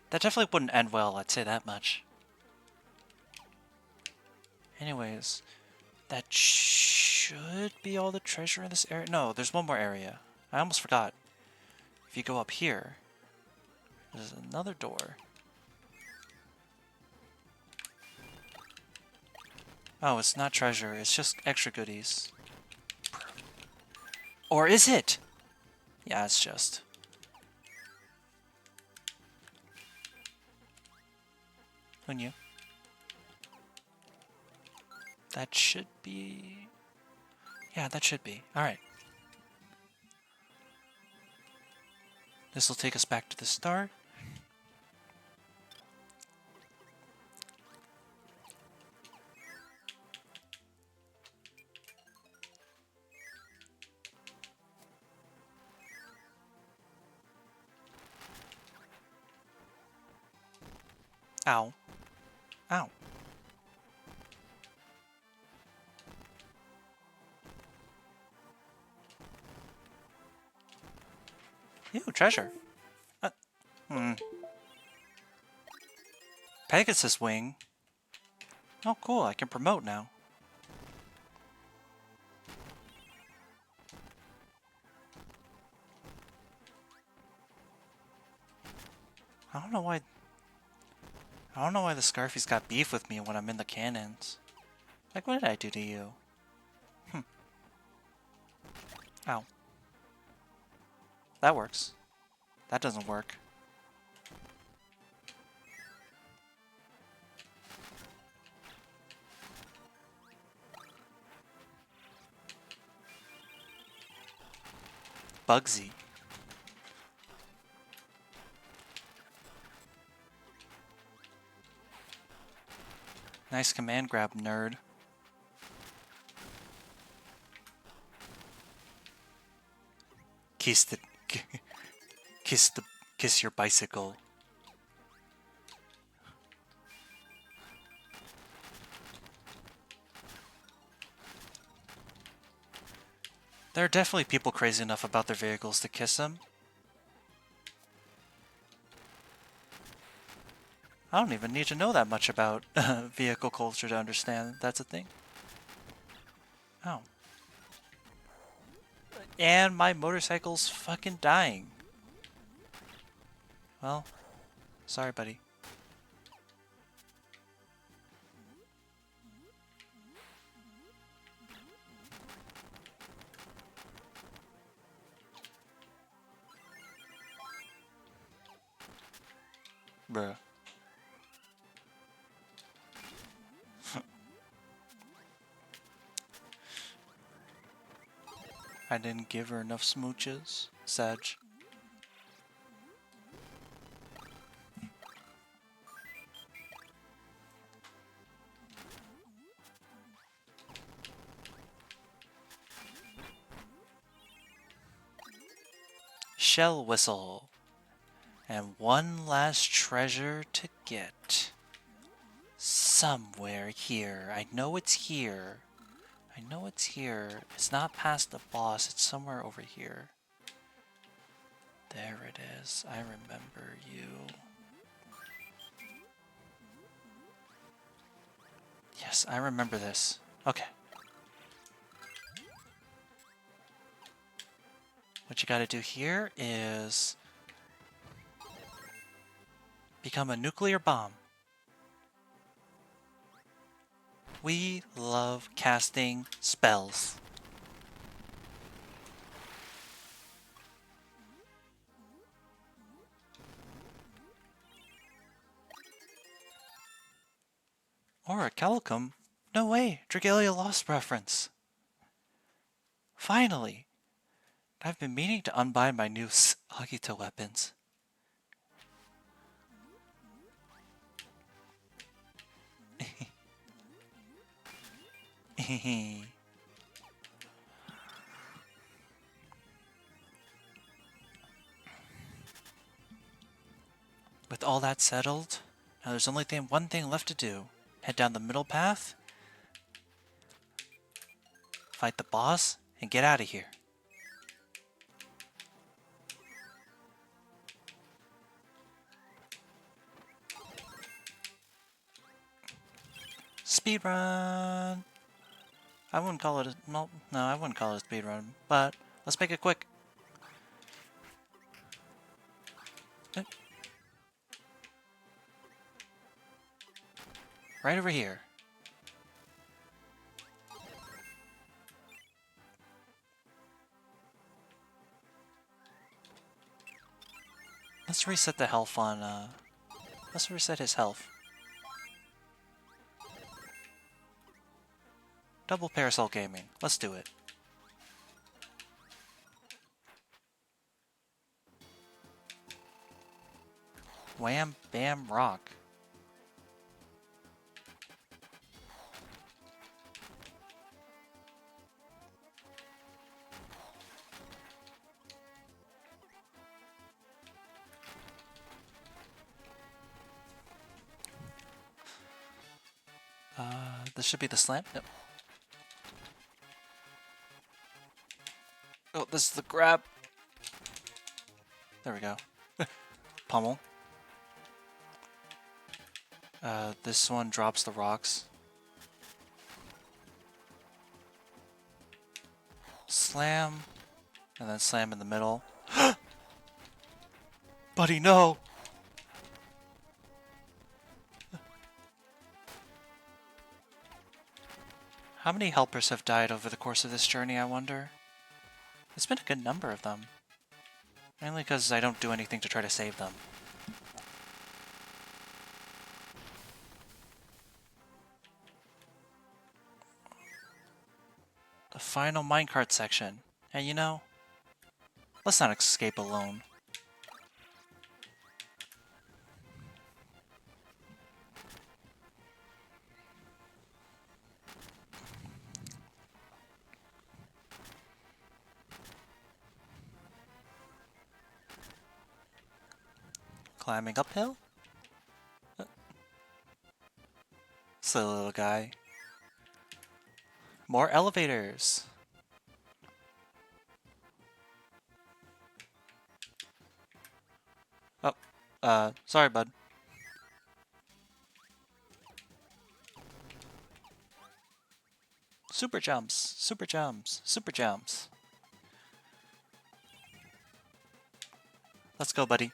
definitely wouldn't end well, I'd say that much. Anyways, that should be all the treasure in this area. No, there's one more area. I almost forgot. If you go up here, there's another door. Oh, it's not treasure, it's just extra goodies. Or is it? Yeah, it's just. Who knew? That should be... Yeah, that should be. Alright. This will take us back to the start. Ow. Ow. Ew, treasure. Pegasus wing. Oh, cool. I can promote now. I don't know why the Scarfies got beef with me when I'm in the cannons. Like, what did I do to you? Ow. That works. That doesn't work. Bugsy. Nice command grab, nerd. Kiss your bicycle. There are definitely people crazy enough about their vehicles to kiss them. I don't even need to know that much about vehicle culture to understand that's a thing. Oh. And my motorcycle's fucking dying. Well, sorry, buddy. Bruh. I didn't give her enough smooches. Sag. Shell whistle. And one last treasure to get. Somewhere here. I know it's here. I know it's here. It's not past the boss. It's somewhere over here. There it is. I remember you. Yes, I remember this. Okay. What you gotta do here is become a nuclear bomb. We love casting spells. Or a Calicum. No way, Dragalia Lost reference. Finally! I've been meaning to unbind my new Agito weapons. With all that settled, now there's only one thing left to do. Head down the middle path, fight the boss, and get out of here. Speedrun! I wouldn't call it a... No, I wouldn't call it a speedrun, but let's make it quick. Right over here. Let's reset the health on, let's reset his health. Double Parasol Gaming. Let's do it. Wham, bam, rock. This should be the slam. Yep. Oh, this is the grab. There we go. Pummel. This one drops the rocks. Slam. And then slam in the middle. Buddy, no! How many helpers have died over the course of this journey, I wonder? It's been a good number of them. Mainly because I don't do anything to try to save them. The final minecart section. And you know, let's not escape alone. Climbing uphill? Silly little guy. More elevators! Oh, sorry, bud. Super jumps, super jumps, super jumps. Let's go, buddy.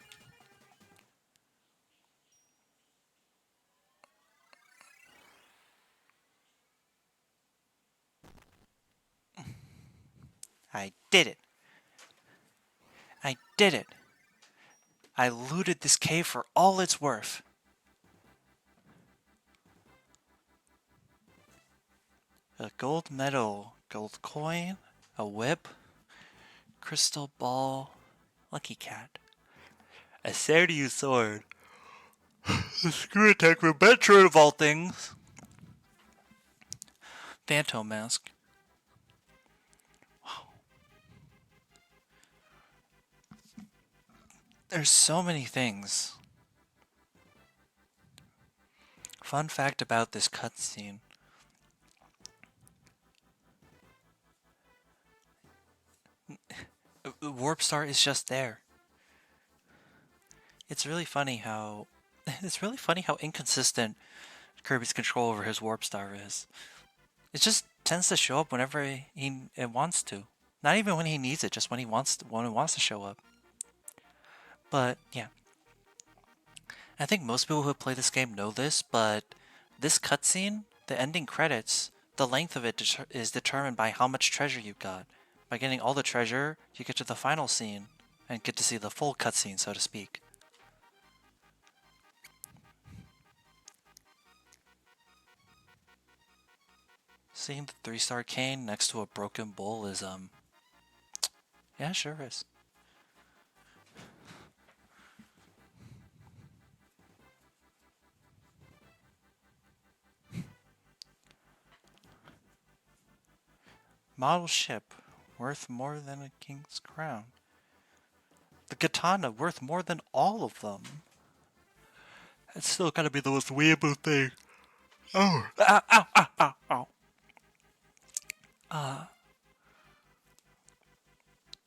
I did it. I did it. I looted this cave for all it's worth. A gold medal, gold coin, a whip, crystal ball, lucky cat, a Sardiu sword, a screw attack from Metroid of all things, Phantom mask. Wow. There's so many things. Fun fact about this cutscene. Warp Star is just there. It's really funny how inconsistent Kirby's control over his Warp Star is. It just tends to show up whenever it wants to. Not even when he needs it, just when it wants to show up. But yeah. I think most people who play this game know this, but this cutscene, the ending credits, the length of it is determined by how much treasure you got. By getting all the treasure, you get to the final scene and get to see the full cutscene, so to speak. Seeing the 3-star cane next to a broken bowl is, yeah, sure is. Model ship, worth more than a king's crown. The katana, worth more than all of them. It's still gotta be the most weeaboo thing. Oh! Ow, ow, ow, ow, ow.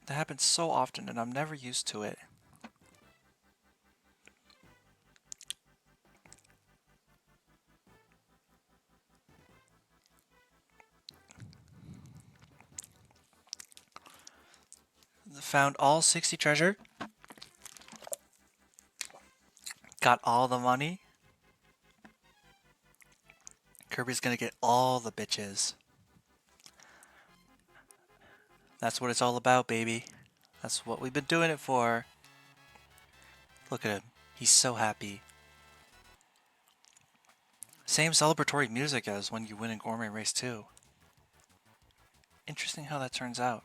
That happens so often and I'm never used to it. found all 60 treasure. Got all the money. Kirby's gonna get all the bitches. That's what it's all about, baby. That's what we've been doing it for. Look at him. He's so happy. Same celebratory music as when you win in Gourmet Race 2. Interesting how that turns out.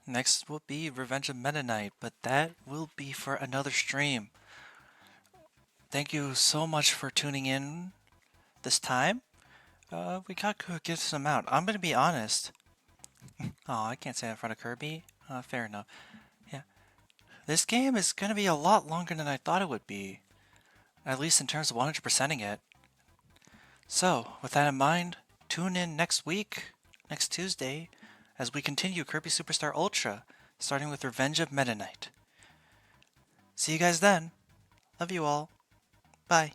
Next will be Revenge of Meta Knight, but that will be for another stream. Thank you so much for tuning in this time. We got a good amount. I'm gonna be honest. Oh, I can't say that in front of Kirby. Fair enough. Yeah. This game is gonna be a lot longer than I thought it would be. At least in terms of 100%ing it. So, with that in mind, tune in next week, next Tuesday, as we continue Kirby Super Star Ultra, starting with Revenge of Meta Knight. See you guys then. Love you all. Bye.